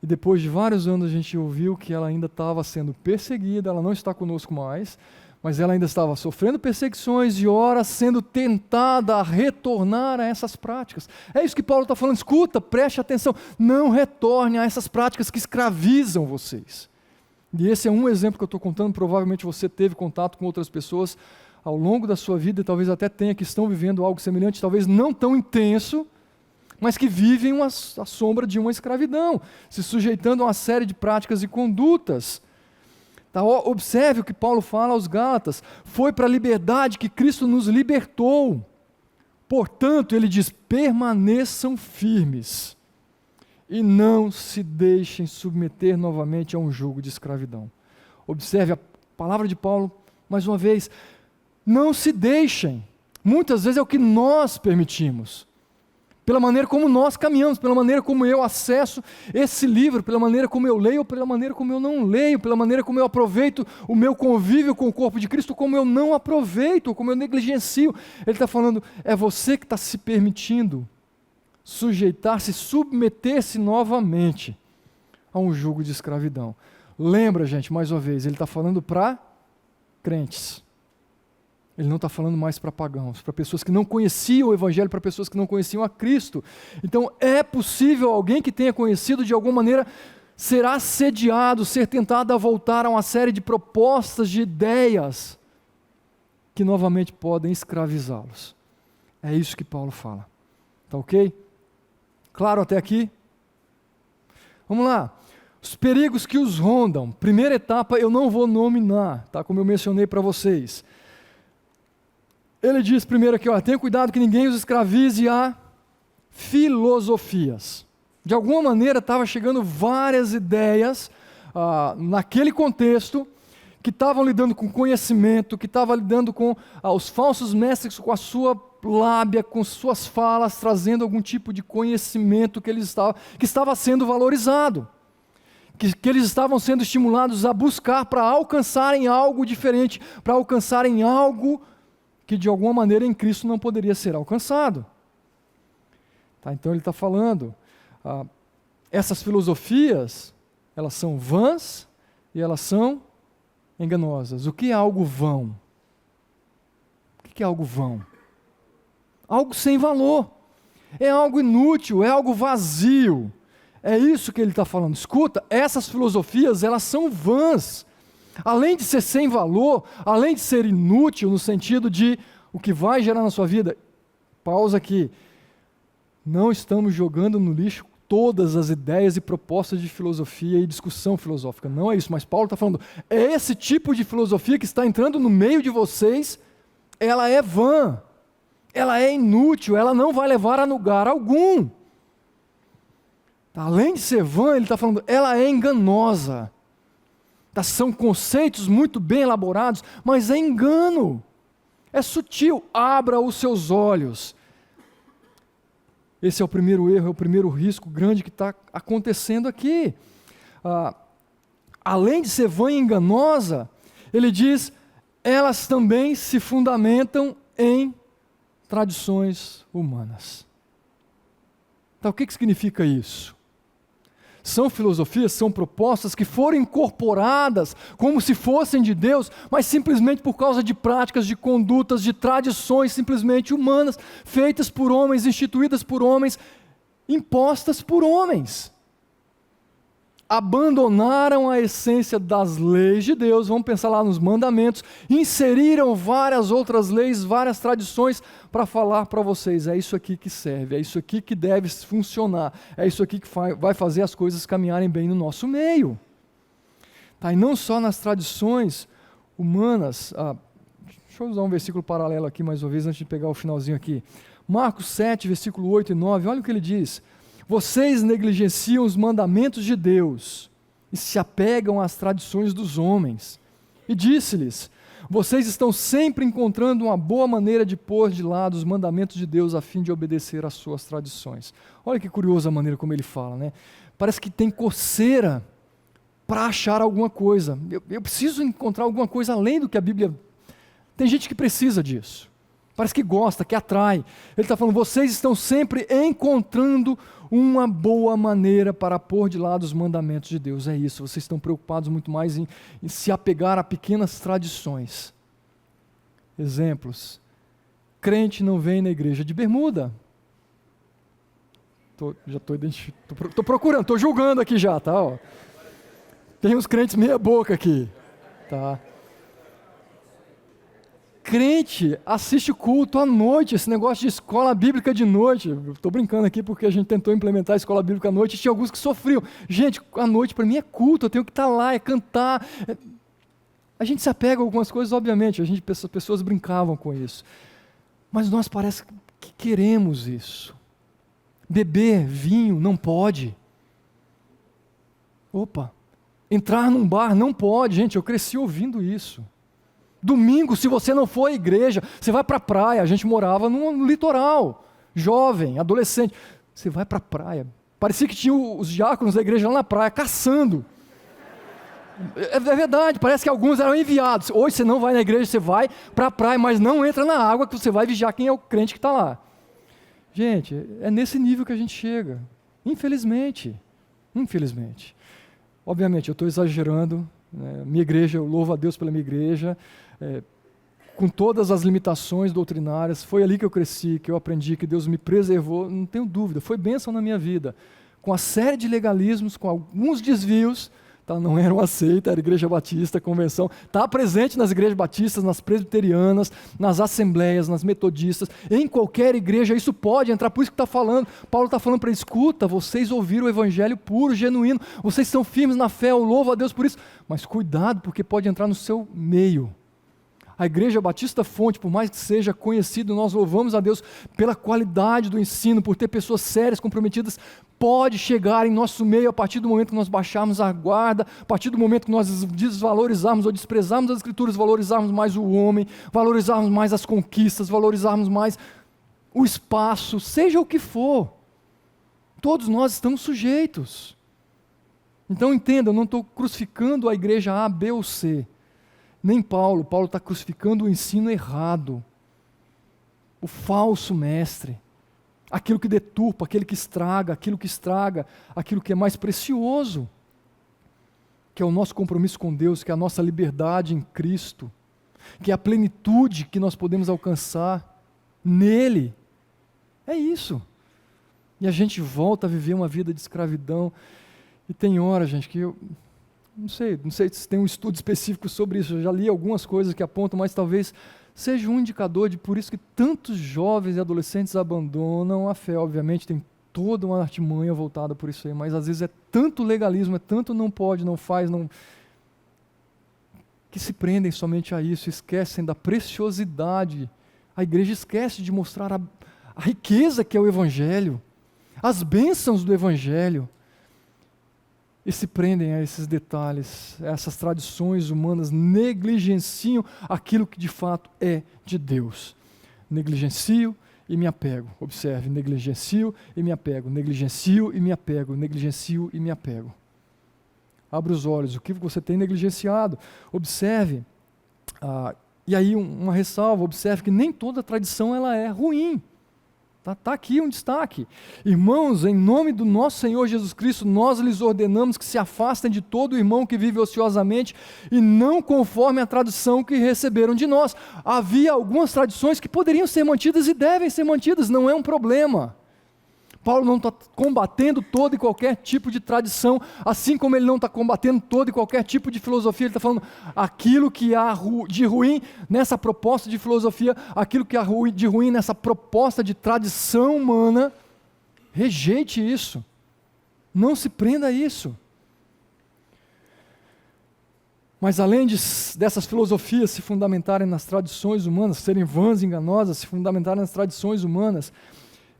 E depois de vários anos a gente ouviu que ela ainda estava sendo perseguida, ela não está conosco mais, mas ela ainda estava sofrendo perseguições e ora sendo tentada a retornar a essas práticas. É isso que Paulo está falando, escuta, preste atenção, não retorne a essas práticas que escravizam vocês. E esse é um exemplo que eu estou contando, provavelmente você teve contato com outras pessoas ao longo da sua vida, e talvez até tenha, que estão vivendo algo semelhante, talvez não tão intenso, mas que vivem a sombra de uma escravidão, se sujeitando a uma série de práticas e condutas. Tá, observe o que Paulo fala aos Gálatas, foi para a liberdade que Cristo nos libertou. Portanto, ele diz, permaneçam firmes e não se deixem submeter novamente a um jugo de escravidão. Observe a palavra de Paulo, mais uma vez, não se deixem. Muitas vezes é o que nós permitimos. Pela maneira como nós caminhamos, pela maneira como eu acesso esse livro, pela maneira como eu leio, ou pela maneira como eu não leio, pela maneira como eu aproveito o meu convívio com o corpo de Cristo, como eu não aproveito, como eu negligencio. Ele está falando, é você que está se permitindo sujeitar-se, submeter-se novamente a um jugo de escravidão. Lembra, gente, mais uma vez, ele está falando para crentes. Ele não está falando mais para pagãos, para pessoas que não conheciam o Evangelho, para pessoas que não conheciam a Cristo. Então, é possível alguém que tenha conhecido, de alguma maneira, ser assediado, ser tentado a voltar a uma série de propostas, de ideias, que novamente podem escravizá-los. É isso que Paulo fala. Tá ok? Claro até aqui? Vamos lá. Os perigos que os rondam. Primeira etapa eu não vou nominar, tá? Como eu mencionei para vocês. Ele diz primeiro aqui, tenha cuidado que ninguém os escravize a filosofias. De alguma maneira estava chegando várias ideias naquele contexto, que estavam lidando com conhecimento, que estavam lidando com os falsos mestres, com a sua lábia, com suas falas, trazendo algum tipo de conhecimento que estava sendo valorizado, que eles estavam sendo estimulados a buscar para alcançarem algo diferente, para alcançarem algo que de alguma maneira em Cristo não poderia ser alcançado. Tá, então ele está falando, essas filosofias, elas são vãs e elas são enganosas. O que é algo vão? O que é algo vão? Algo sem valor, é algo inútil, é algo vazio. É isso que ele está falando. Escuta, essas filosofias, elas são vãs. Além de ser sem valor, além de ser inútil no sentido de o que vai gerar na sua vida, pausa aqui, não estamos jogando no lixo todas as ideias e propostas de filosofia e discussão filosófica, não é isso, mas Paulo está falando, é esse tipo de filosofia que está entrando no meio de vocês, ela é vã, ela é inútil, ela não vai levar a lugar algum. Além de ser vã, ele está falando, ela é enganosa. São conceitos muito bem elaborados, mas é engano, é sutil, abra os seus olhos. Esse é o primeiro erro, é o primeiro risco grande que está acontecendo aqui. Além de ser vã e enganosa, ele diz, elas também se fundamentam em tradições humanas. Então, o que significa isso? São filosofias, são propostas que foram incorporadas como se fossem de Deus, mas simplesmente por causa de práticas, de condutas, de tradições simplesmente humanas, feitas por homens, instituídas por homens, impostas por homens. abandonaram a essência das leis de Deus, vamos pensar lá nos mandamentos, inseriram várias outras leis, várias tradições para falar para vocês, é isso aqui que serve, é isso aqui que deve funcionar, é isso aqui que vai fazer as coisas caminharem bem no nosso meio. Tá, e não só nas tradições humanas, deixa eu usar um versículo paralelo aqui mais uma vez, antes de pegar o finalzinho aqui. Marcos 7, versículo 8 e 9, olha o que ele diz. Vocês negligenciam os mandamentos de Deus e se apegam às tradições dos homens. E disse-lhes, vocês estão sempre encontrando uma boa maneira de pôr de lado os mandamentos de Deus a fim de obedecer às suas tradições. Olha que curiosa a maneira como ele fala, né? Parece que tem coceira para achar alguma coisa. Eu preciso encontrar alguma coisa além do que a Bíblia... Tem gente que precisa disso. Parece que gosta, que atrai. Ele está falando, vocês estão sempre encontrando uma boa maneira para pôr de lado os mandamentos de Deus. É isso, vocês estão preocupados muito mais em se apegar a pequenas tradições. Exemplos. Crente não vem na igreja de bermuda. Estou procurando, estou julgando aqui já, tá? Ó. Tem uns crentes meia boca aqui. Tá? Crente assiste culto à noite, esse negócio de escola bíblica de noite. Estou brincando aqui porque a gente tentou implementar a escola bíblica à noite e tinha alguns que sofriam. Gente, a noite para mim é culto, eu tenho que estar lá, é cantar. A gente se apega a algumas coisas, obviamente, as pessoas brincavam com isso. Mas nós parece que queremos isso. Beber vinho não pode. Opa, entrar num bar não pode. Gente, eu cresci ouvindo isso. Domingo, se você não for à igreja, você vai para a praia. A gente morava no litoral, jovem, adolescente. Você vai para a praia. Parecia que tinha os diáconos da igreja lá na praia, caçando. É verdade, parece que alguns eram enviados. Hoje você não vai na igreja, você vai para a praia, mas não entra na água, que você vai vigiar quem é o crente que está lá. Gente, é nesse nível que a gente chega. Infelizmente. Infelizmente. Obviamente, eu estou exagerando. Minha igreja, eu louvo a Deus pela minha igreja, com todas as limitações doutrinárias, foi ali que eu cresci, que eu aprendi, que Deus me preservou, não tenho dúvida, foi bênção na minha vida, com a série de legalismos, com alguns desvios, tá? Não eram aceitos, era igreja batista, convenção, está presente nas igrejas batistas, nas presbiterianas, nas assembleias, nas metodistas, em qualquer igreja isso pode entrar, por isso que está falando, Paulo está falando para ele, escuta, vocês ouviram o evangelho puro, genuíno, vocês são firmes na fé, eu louvo a Deus por isso, mas cuidado, porque pode entrar no seu meio. A Igreja Batista Fonte, por mais que seja conhecido, nós louvamos a Deus pela qualidade do ensino, por ter pessoas sérias, comprometidas, pode chegar em nosso meio a partir do momento que nós baixarmos a guarda, a partir do momento que nós desvalorizarmos ou desprezarmos as Escrituras, valorizarmos mais o homem, valorizarmos mais as conquistas, valorizarmos mais o espaço, seja o que for. Todos nós estamos sujeitos. Então entenda, eu não estou crucificando a igreja A, B ou C. Nem Paulo está crucificando o ensino errado, o falso mestre, aquilo que deturpa, aquilo que estraga, aquilo que é mais precioso, que é o nosso compromisso com Deus, que é a nossa liberdade em Cristo, que é a plenitude que nós podemos alcançar nele. É isso. E a gente volta a viver uma vida de escravidão, e tem hora, gente, que eu... Não sei se tem um estudo específico sobre isso, eu já li algumas coisas que apontam, mas talvez seja um indicador de por isso que tantos jovens e adolescentes abandonam a fé. Obviamente tem toda uma artimanha voltada por isso aí, mas às vezes é tanto legalismo, é tanto não pode, não faz, não... que se prendem somente a isso, esquecem da preciosidade. A igreja esquece de mostrar a riqueza que é o Evangelho, as bênçãos do Evangelho. E se prendem a esses detalhes, a essas tradições humanas, negligenciam aquilo que de fato é de Deus. Negligencio e me apego. Observe, negligencio e me apego, negligencio e me apego, negligencio e me apego. Abra os olhos, o que você tem negligenciado? Observe, e aí uma ressalva, observe que nem toda tradição ela é ruim. Está aqui um destaque. Irmãos, em nome do nosso Senhor Jesus Cristo, nós lhes ordenamos que se afastem de todo irmão que vive ociosamente e não conforme a tradição que receberam de nós. Havia algumas tradições que poderiam ser mantidas e devem ser mantidas, não é um problema. Paulo não está combatendo todo e qualquer tipo de tradição, assim como ele não está combatendo todo e qualquer tipo de filosofia. Ele está falando aquilo que há de ruim nessa proposta de filosofia, aquilo que há de ruim nessa proposta de tradição humana, rejeite isso. Não se prenda a isso. Mas além dessas filosofias se fundamentarem nas tradições humanas, serem vãs e enganosas, se fundamentarem nas tradições humanas,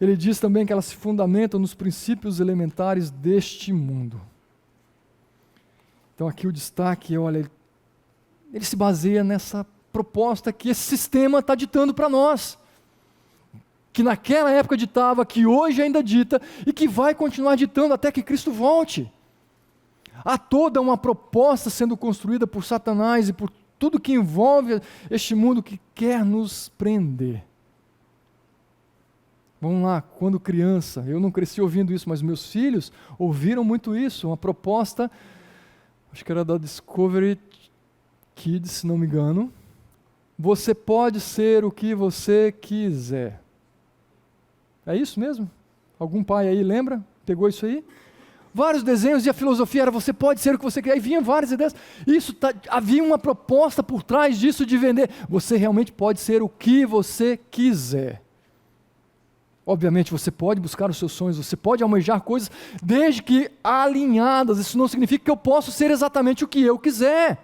ele diz também que elas se fundamentam nos princípios elementares deste mundo. Então aqui o destaque, olha, ele se baseia nessa proposta que esse sistema está ditando para nós. Que naquela época ditava, que hoje ainda dita e que vai continuar ditando até que Cristo volte. Há toda uma proposta sendo construída por Satanás e por tudo que envolve este mundo que quer nos prender. Vamos lá, quando criança, eu não cresci ouvindo isso, mas meus filhos ouviram muito isso, uma proposta, acho que era da Discovery Kids, se não me engano. Você pode ser o que você quiser. É isso mesmo? Algum pai aí lembra? Pegou isso aí? Vários desenhos e a filosofia era você pode ser o que você quer. Aí vinham várias ideias. Havia uma proposta por trás disso de vender. Você realmente pode ser o que você quiser. Obviamente você pode buscar os seus sonhos, você pode almejar coisas, desde que alinhadas. Isso não significa que eu posso ser exatamente o que eu quiser.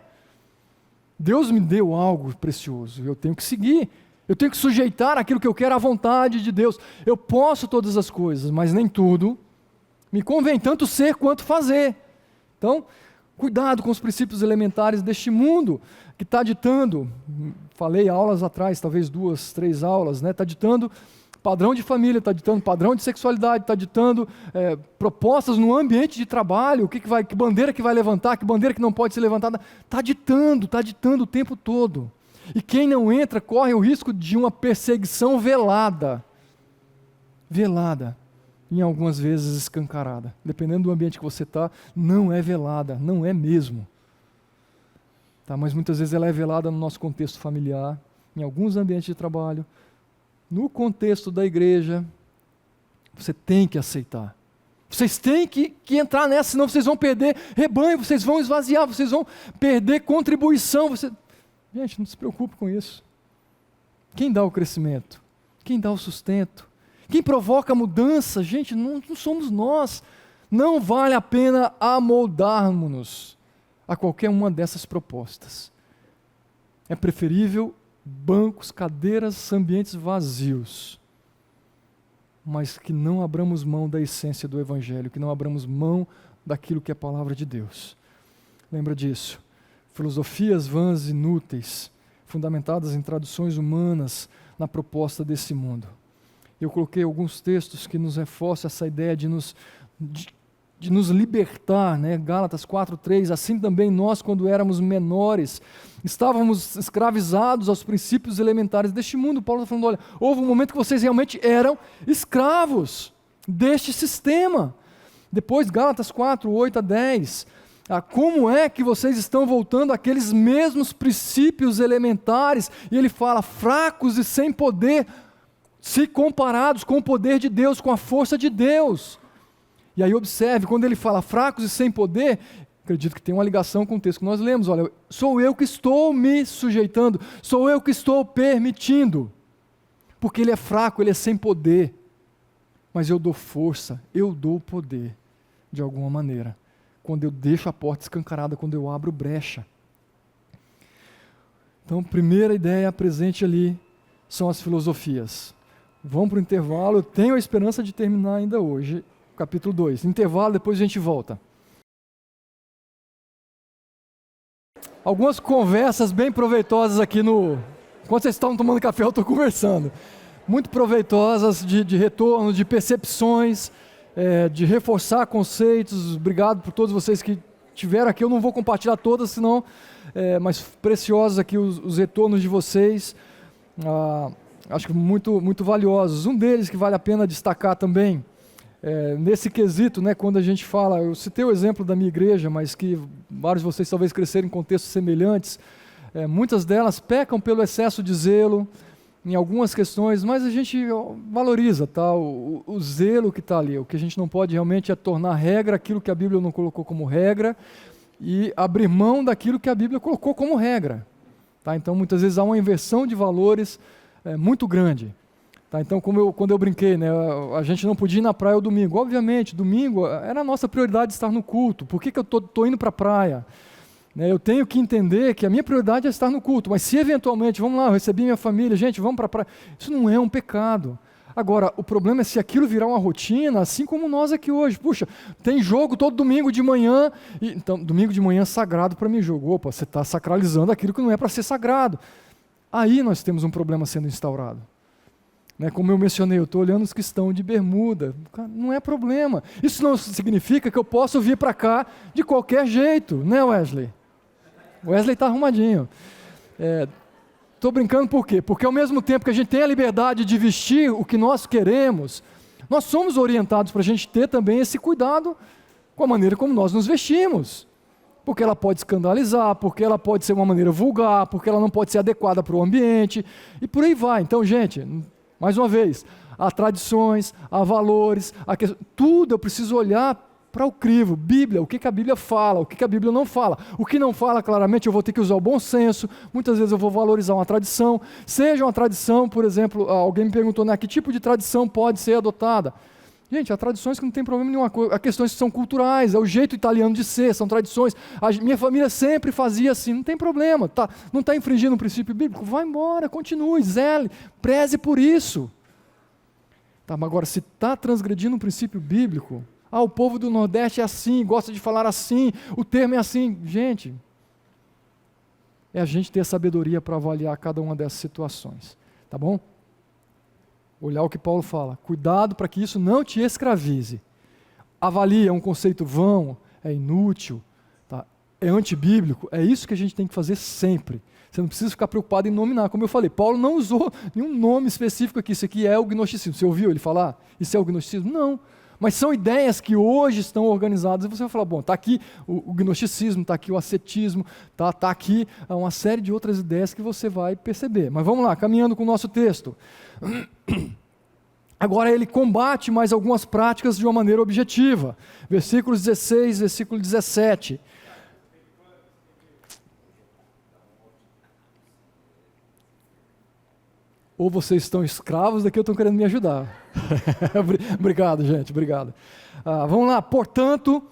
Deus me deu algo precioso, eu tenho que seguir. Eu tenho que sujeitar aquilo que eu quero à vontade de Deus. Eu posso todas as coisas, mas nem tudo me convém, tanto ser quanto fazer. Então, cuidado com os princípios elementares deste mundo que está ditando, falei aulas atrás, talvez 2, 3 aulas, está ditando padrão de família, está ditando padrão de sexualidade, está ditando propostas no ambiente de trabalho, que bandeira que vai levantar, que bandeira que não pode ser levantada, está ditando o tempo todo. E quem não entra corre o risco de uma perseguição velada, e algumas vezes escancarada. Dependendo do ambiente que você está, não é velada, não é mesmo. Mas muitas vezes ela é velada no nosso contexto familiar, em alguns ambientes de trabalho, no contexto da igreja. Você tem que aceitar. Vocês têm que entrar nessa, senão vocês vão perder rebanho, vocês vão esvaziar, vocês vão perder contribuição. Gente, não se preocupe com isso. Quem dá o crescimento? Quem dá o sustento? Quem provoca a mudança? Gente, não somos nós. Não vale a pena amoldarmos-nos a qualquer uma dessas propostas. É preferível bancos, cadeiras, ambientes vazios, mas que não abramos mão da essência do Evangelho, que não abramos mão daquilo que é a palavra de Deus. Lembra disso. Filosofias vãs e inúteis, fundamentadas em traduções humanas, na proposta desse mundo. Eu coloquei alguns textos que nos reforçam essa ideia de nos libertar, Gálatas 4:3, assim também nós, quando éramos menores, estávamos escravizados aos princípios elementares deste mundo. Paulo está falando, olha, houve um momento que vocês realmente eram escravos deste sistema. Depois, Gálatas 4:8-10, como é que vocês estão voltando àqueles mesmos princípios elementares? E ele fala, fracos e sem poder, se comparados com o poder de Deus, com a força de Deus. E aí observe, quando ele fala fracos e sem poder, acredito que tem uma ligação com o texto que nós lemos. Olha, sou eu que estou me sujeitando, sou eu que estou permitindo, porque ele é fraco, ele é sem poder, mas eu dou força, eu dou poder, de alguma maneira, quando eu deixo a porta escancarada, quando eu abro brecha. Então, primeira ideia presente ali são as filosofias. Vamos para o intervalo, eu tenho a esperança de terminar ainda hoje, capítulo 2. Intervalo, depois a gente volta. Algumas conversas bem proveitosas aqui enquanto vocês estão tomando café, eu estou conversando. Muito proveitosas de retorno, de percepções, de reforçar conceitos. Obrigado por todos vocês que tiveram aqui. Eu não vou compartilhar todas, senão, mas preciosos aqui os retornos de vocês. Acho que muito, muito valiosos. Um deles que vale a pena destacar também, nesse quesito, quando a gente fala, eu citei o exemplo da minha igreja, mas que vários de vocês talvez cresceram em contextos semelhantes, muitas delas pecam pelo excesso de zelo, em algumas questões, mas a gente valoriza, tá? O zelo que está ali. O que a gente não pode realmente é tornar regra aquilo que a Bíblia não colocou como regra e abrir mão daquilo que a Bíblia colocou como regra. Tá? Então, muitas vezes há uma inversão de valores muito grande. Tá? Então, quando eu brinquei, né, a gente não podia ir na praia o domingo. Obviamente, domingo era a nossa prioridade estar no culto. Por que eu estou indo para a praia? Eu tenho que entender que a minha prioridade é estar no culto, mas se eventualmente, vamos lá, eu recebi minha família, gente, vamos para a praia, isso não é um pecado. Agora, o problema é se aquilo virar uma rotina, assim como nós aqui hoje. Puxa, tem jogo todo domingo de manhã, então, domingo de manhã é sagrado para mim jogo. Opa, você está sacralizando aquilo que não é para ser sagrado. Aí nós temos um problema sendo instaurado. Como eu mencionei, eu estou olhando os que estão de bermuda, não é problema. Isso não significa que eu posso vir para cá de qualquer jeito, né, Wesley? Wesley está arrumadinho. Estou brincando por quê? Porque ao mesmo tempo que a gente tem a liberdade de vestir o que nós queremos, nós somos orientados para a gente ter também esse cuidado com a maneira como nós nos vestimos. Porque ela pode escandalizar, porque ela pode ser uma maneira vulgar, porque ela não pode ser adequada para o ambiente, e por aí vai. Então, gente, mais uma vez, há tradições, há valores, tudo eu preciso olhar para o crivo, Bíblia, o que a Bíblia fala, o que a Bíblia não fala. O que não fala, claramente, eu vou ter que usar o bom senso, muitas vezes eu vou valorizar uma tradição, seja uma tradição, por exemplo, alguém me perguntou, que tipo de tradição pode ser adotada? Gente, há tradições que não tem problema nenhum, há questões que são culturais, é o jeito italiano de ser, são tradições, minha família sempre fazia assim, não tem problema, não está infringindo um princípio bíblico, vai embora, continue, zele, preze por isso. Mas agora, se está transgredindo um princípio bíblico, o povo do Nordeste é assim, gosta de falar assim, o termo é assim. Gente, é a gente ter sabedoria para avaliar cada uma dessas situações. Tá bom? Olhar o que Paulo fala. Cuidado para que isso não te escravize. Avalie, é um conceito vão, é inútil, tá? É antibíblico. É isso que a gente tem que fazer sempre. Você não precisa ficar preocupado em nominar. Como eu falei, Paulo não usou nenhum nome específico aqui. Isso aqui é o gnosticismo. Você ouviu ele falar? Isso é o gnosticismo? Não. Mas são ideias que hoje estão organizadas e você vai falar, bom, está aqui o gnosticismo, está aqui o ascetismo, está aqui uma série de outras ideias que você vai perceber. Mas vamos lá, caminhando com o nosso texto. Agora ele combate mais algumas práticas de uma maneira objetiva. Versículos 16, versículo 17. Ou vocês estão escravos, daqui eu estou querendo me ajudar. Obrigado, gente, obrigado. Vamos lá, portanto,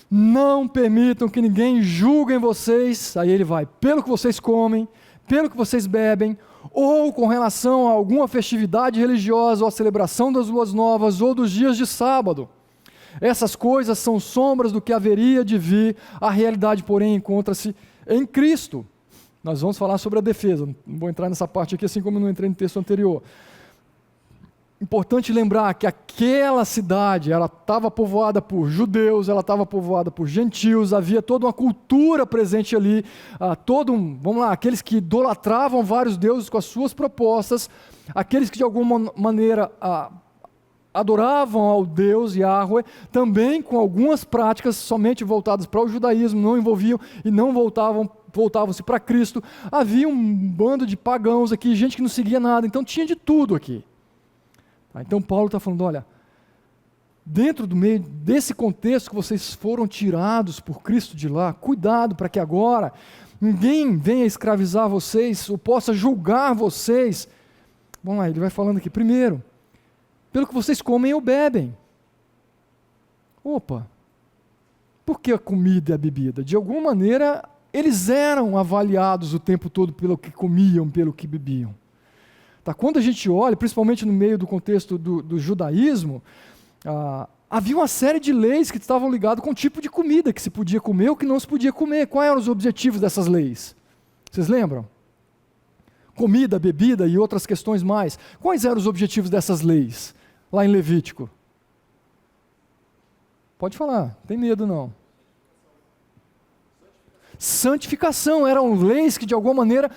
não permitam que ninguém julgue vocês, aí ele vai, pelo que vocês comem, pelo que vocês bebem, ou com relação a alguma festividade religiosa, ou a celebração das luas novas, ou dos dias de sábado. Essas coisas são sombras do que haveria de vir, a realidade, porém, encontra-se em Cristo. Nós vamos falar sobre a defesa, não vou entrar nessa parte aqui, assim como eu não entrei no texto anterior. Importante lembrar que aquela cidade, ela estava povoada por judeus, ela estava povoada por gentios, havia toda uma cultura presente ali, vamos lá, aqueles que idolatravam vários deuses com as suas propostas, aqueles que de alguma maneira adoravam ao Deus Yahweh, também com algumas práticas somente voltadas para o judaísmo, não envolviam e não voltavam-se para Cristo. Havia um bando de pagãos aqui, gente que não seguia nada, então tinha de tudo aqui. Então Paulo está falando, olha, dentro do meio desse contexto que vocês foram tirados por Cristo de lá, cuidado para que agora ninguém venha escravizar vocês ou possa julgar vocês. Vamos lá, ele vai falando aqui, primeiro, pelo que vocês comem ou bebem. Opa, por que a comida e a bebida? De alguma maneira, eles eram avaliados o tempo todo pelo que comiam, pelo que bebiam. Quando a gente olha, principalmente no meio do contexto do judaísmo, havia uma série de leis que estavam ligadas com o tipo de comida que se podia comer ou que não se podia comer. Quais eram os objetivos dessas leis? Vocês lembram? Comida, bebida e outras questões mais. Quais eram os objetivos dessas leis, lá em Levítico? Pode falar, não tem medo não. Santificação, eram leis que de alguma maneira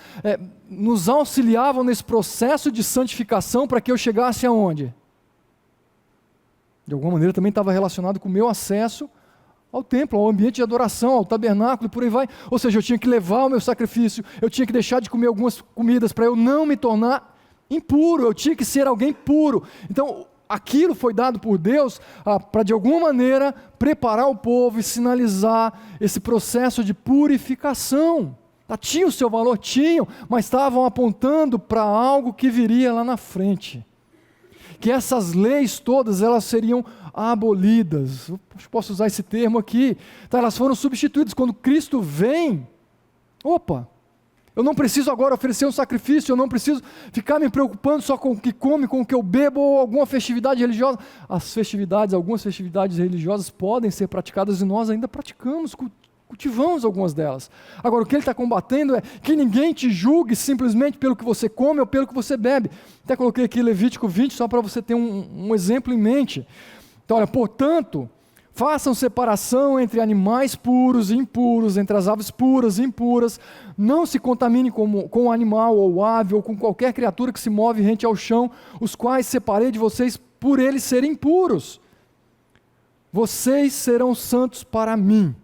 nos auxiliavam nesse processo de santificação para que eu chegasse aonde? De alguma maneira também estava relacionado com o meu acesso ao templo, ao ambiente de adoração, ao tabernáculo e por aí vai. Ou seja, eu tinha que levar o meu sacrifício, eu tinha que deixar de comer algumas comidas para eu não me tornar impuro, eu tinha que ser alguém puro. Então, aquilo foi dado por Deus para, de alguma maneira, preparar o povo e sinalizar esse processo de purificação. Tinha o seu valor, tinham, mas estavam apontando para algo que viria lá na frente. Que essas leis todas, elas seriam abolidas. Eu posso usar esse termo aqui. Então, elas foram substituídas. Quando Cristo vem, eu não preciso agora oferecer um sacrifício, eu não preciso ficar me preocupando só com o que come, com o que eu bebo, ou alguma festividade religiosa. Algumas festividades religiosas podem ser praticadas e nós ainda praticamos, cultivamos algumas delas. Agora, o que ele está combatendo é que ninguém te julgue simplesmente pelo que você come ou pelo que você bebe. Até coloquei aqui Levítico 20, só para você ter um exemplo em mente. Então, olha, portanto, façam separação entre animais puros e impuros, entre as aves puras e impuras. Não se contamine com o animal ou ave ou com qualquer criatura que se move rente ao chão, os quais separei de vocês por eles serem impuros. Vocês serão santos para mim,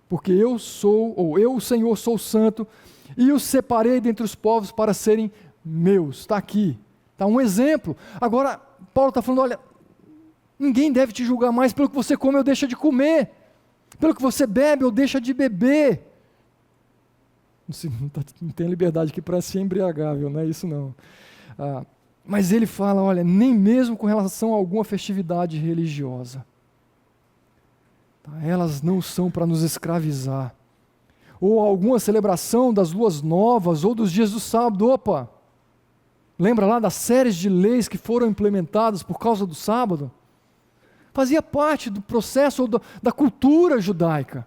porque eu, o Senhor, sou santo, e os separei dentre os povos para serem meus. Está aqui, está um exemplo. Agora, Paulo está falando, olha, ninguém deve te julgar mais pelo que você come ou deixa de comer, pelo que você bebe ou deixa de beber. Não tem liberdade aqui para ser embriagável, não é isso não. Mas ele fala, olha, nem mesmo com relação a alguma festividade religiosa. Elas não são para nos escravizar. Ou alguma celebração das luas novas, ou dos dias do sábado. Lembra lá das séries de leis que foram implementadas por causa do sábado? Fazia parte do processo ou da cultura judaica.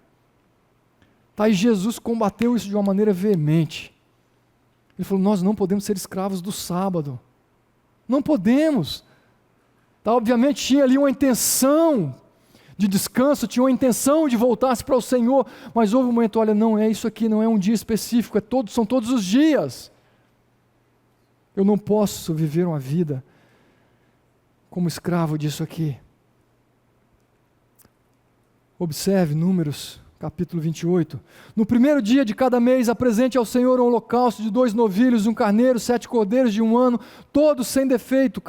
E Jesus combateu isso de uma maneira veemente. Ele falou, nós não podemos ser escravos do sábado. Não podemos. Obviamente tinha ali uma intenção de descanso, tinha uma intenção de voltar-se para o Senhor, mas houve um momento, olha, não é isso aqui, não é um dia específico, são todos os dias. Eu não posso viver uma vida como escravo disso aqui. Observe Números, capítulo 28. No primeiro dia de cada mês, apresente ao Senhor um holocausto de 2 novilhos, 1 carneiro, 7 cordeiros de 1 ano, todos sem defeito.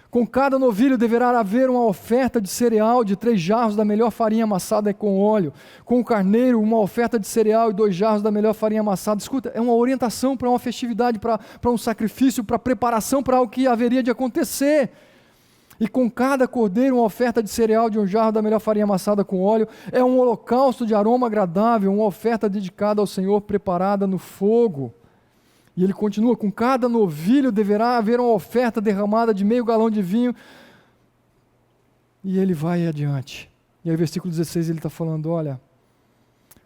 Com cada novilho deverá haver uma oferta de cereal de 3 jarros da melhor farinha amassada com óleo. Com o carneiro, uma oferta de cereal e 2 jarros da melhor farinha amassada. Escuta, é uma orientação para uma festividade, para um sacrifício, para preparação para algo que haveria de acontecer. E com cada cordeiro, uma oferta de cereal de 1 jarro da melhor farinha amassada com óleo. É um holocausto de aroma agradável, uma oferta dedicada ao Senhor, preparada no fogo. E ele continua, com cada novilho deverá haver uma oferta derramada de meio galão de vinho. E ele vai adiante. E aí versículo 16 ele está falando, olha,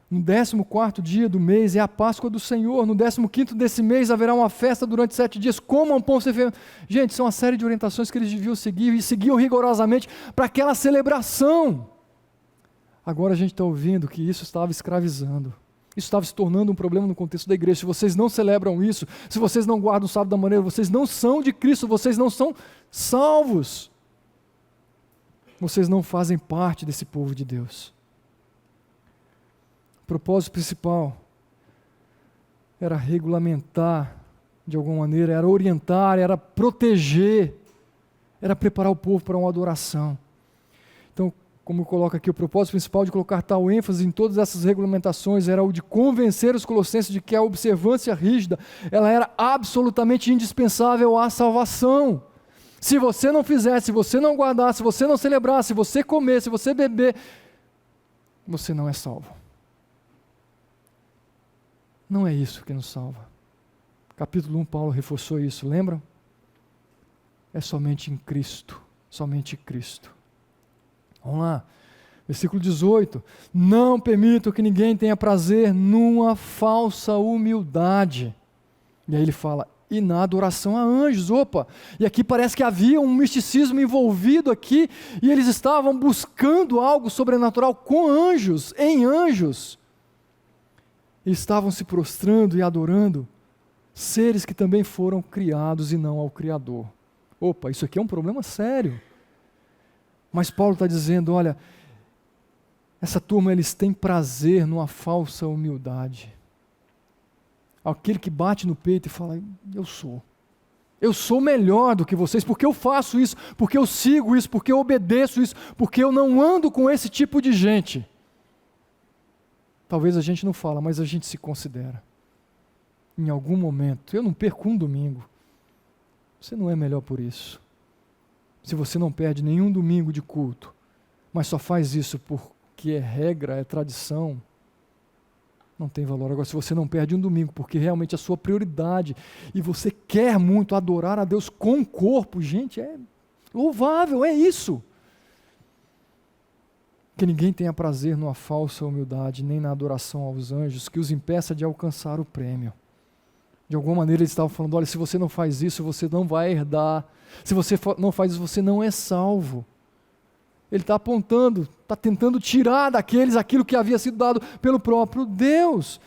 no 14º dia do mês é a Páscoa do Senhor, no 15º desse mês haverá uma festa durante 7 dias, comam pão sem fermento. Gente, são uma série de orientações que eles deviam seguir, e seguiam rigorosamente para aquela celebração. Agora a gente está ouvindo que isso estava escravizando. Isso estava se tornando um problema no contexto da igreja. Se vocês não celebram isso, se vocês não guardam o sábado da maneira, vocês não são de Cristo, vocês não são salvos. Vocês não fazem parte desse povo de Deus. O propósito principal era regulamentar, de alguma maneira, era orientar, era proteger, era preparar o povo para uma adoração. Então, como coloca aqui, o propósito principal de colocar tal ênfase em todas essas regulamentações era o de convencer os colossenses de que a observância rígida, ela era absolutamente indispensável à salvação. Se você não fizesse, se você não guardasse, se você não celebrasse, se você comer, se você beber, você não é salvo. Não é isso que nos salva. Capítulo 1, Paulo reforçou isso, lembram? É somente em Cristo, somente Cristo. Vamos lá, versículo 18. Não permito que ninguém tenha prazer numa falsa humildade. E aí ele fala, e na adoração a anjos. E aqui parece que havia um misticismo envolvido aqui, e eles estavam buscando algo sobrenatural com anjos, em anjos. E estavam se prostrando e adorando seres que também foram criados e não ao Criador. Isso aqui é um problema sério. Mas Paulo está dizendo, olha, essa turma, eles têm prazer numa falsa humildade. Aquele que bate no peito e fala, eu sou. Eu sou melhor do que vocês, porque eu faço isso, porque eu sigo isso, porque eu obedeço isso, porque eu não ando com esse tipo de gente. Talvez a gente não fala, mas a gente se considera. Em algum momento, eu não perco um domingo. Você não é melhor por isso. Se você não perde nenhum domingo de culto, mas só faz isso porque é regra, é tradição, não tem valor. Agora, se você não perde um domingo, porque realmente é a sua prioridade, e você quer muito adorar a Deus com o corpo, gente, é louvável, é isso. Que ninguém tenha prazer numa falsa humildade, nem na adoração aos anjos, que os impeça de alcançar o prêmio. De alguma maneira eles estavam falando, olha, se você não faz isso, você não vai herdar. Se você não faz isso, você não é salvo. Ele está apontando, está tentando tirar daqueles aquilo que havia sido dado pelo próprio Deus.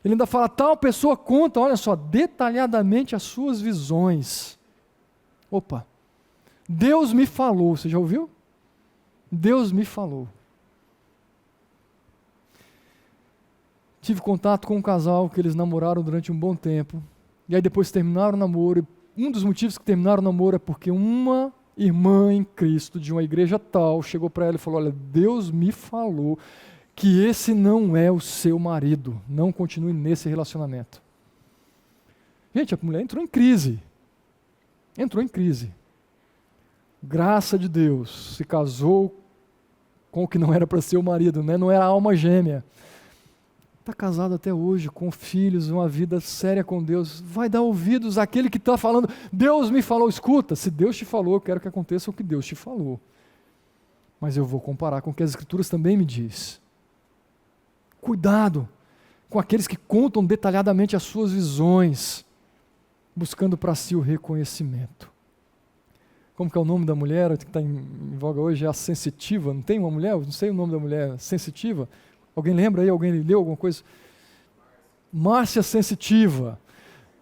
Ele ainda fala, tal pessoa conta, olha só, detalhadamente as suas visões. Opa, Deus me falou, você já ouviu? Deus me falou. Tive contato com um casal que eles namoraram durante um bom tempo, e aí depois terminaram o namoro, e um dos motivos que terminaram o namoro é porque uma irmã em Cristo, de uma igreja tal, chegou para ela e falou, olha, Deus me falou que esse não é o seu marido, não continue nesse relacionamento. Gente, a mulher entrou em crise, graça de Deus, se casou com o que não era para ser o marido, né? Não era alma gêmea, está casado até hoje, com filhos, uma vida séria com Deus, vai dar ouvidos àquele que está falando, Deus me falou, escuta, se Deus te falou, eu quero que aconteça o que Deus te falou, mas eu vou comparar com o que as Escrituras também me diz. Cuidado com aqueles que contam detalhadamente as suas visões, buscando para si o reconhecimento. Como que é o nome da mulher que está em voga hoje? É a sensitiva, não tem uma mulher? Não sei o nome da mulher, sensitiva. Alguém lembra aí? Alguém leu alguma coisa? Márcia Sensitiva.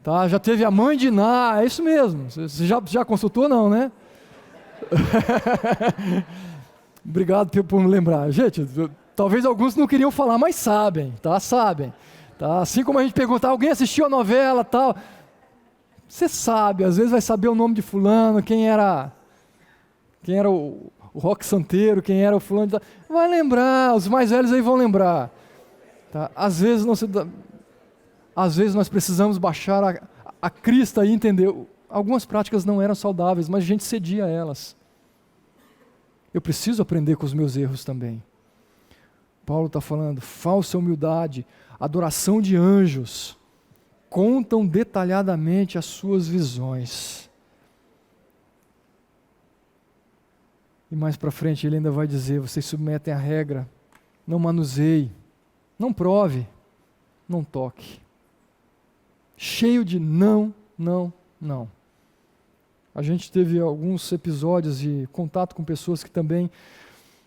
Tá? Já teve a mãe de Ná, é isso mesmo. Você já consultou, não, né? Obrigado por me lembrar. Gente, talvez alguns não queriam falar, mas sabem, tá? Sabem. Tá? Assim como a gente perguntar, alguém assistiu a novela, tal? Você sabe, às vezes vai saber o nome de fulano, quem era o Roque Santeiro, quem era o fulano, vai lembrar, os mais velhos aí vão lembrar. Tá? Às vezes nós precisamos baixar a crista e entender, algumas práticas não eram saudáveis, mas a gente cedia a elas. Eu preciso aprender com os meus erros também. Paulo está falando, falsa humildade, adoração de anjos, contam detalhadamente as suas visões. E mais para frente ele ainda vai dizer, vocês submetem a regra, não manuseie, não prove, não toque. Cheio de não, não, não. A gente teve alguns episódios de contato com pessoas que também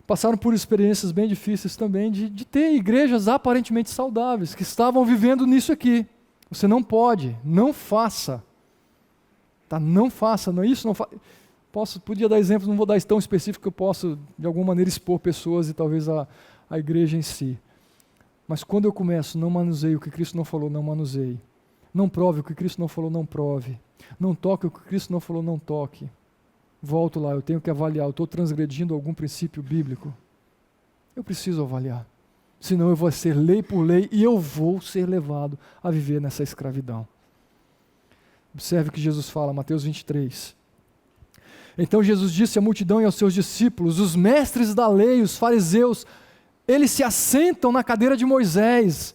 passaram por experiências bem difíceis também de ter igrejas aparentemente saudáveis, que estavam vivendo nisso aqui. Você não pode, não faça. Tá? Não faça, não, isso não faça. Podia dar exemplos, não vou dar tão específico que eu posso, de alguma maneira, expor pessoas e talvez a igreja em si. Mas quando eu começo, não manuseie o que Cristo não falou, não manuseie. Não prove o que Cristo não falou, não prove. Não toque o que Cristo não falou, não toque. Volto lá, eu tenho que avaliar, eu estou transgredindo algum princípio bíblico. Eu preciso avaliar. Senão eu vou ser lei por lei e eu vou ser levado a viver nessa escravidão. Observe o que Jesus fala, Mateus 23. Então Jesus disse à multidão e aos seus discípulos, os mestres da lei, os fariseus, eles se assentam na cadeira de Moisés,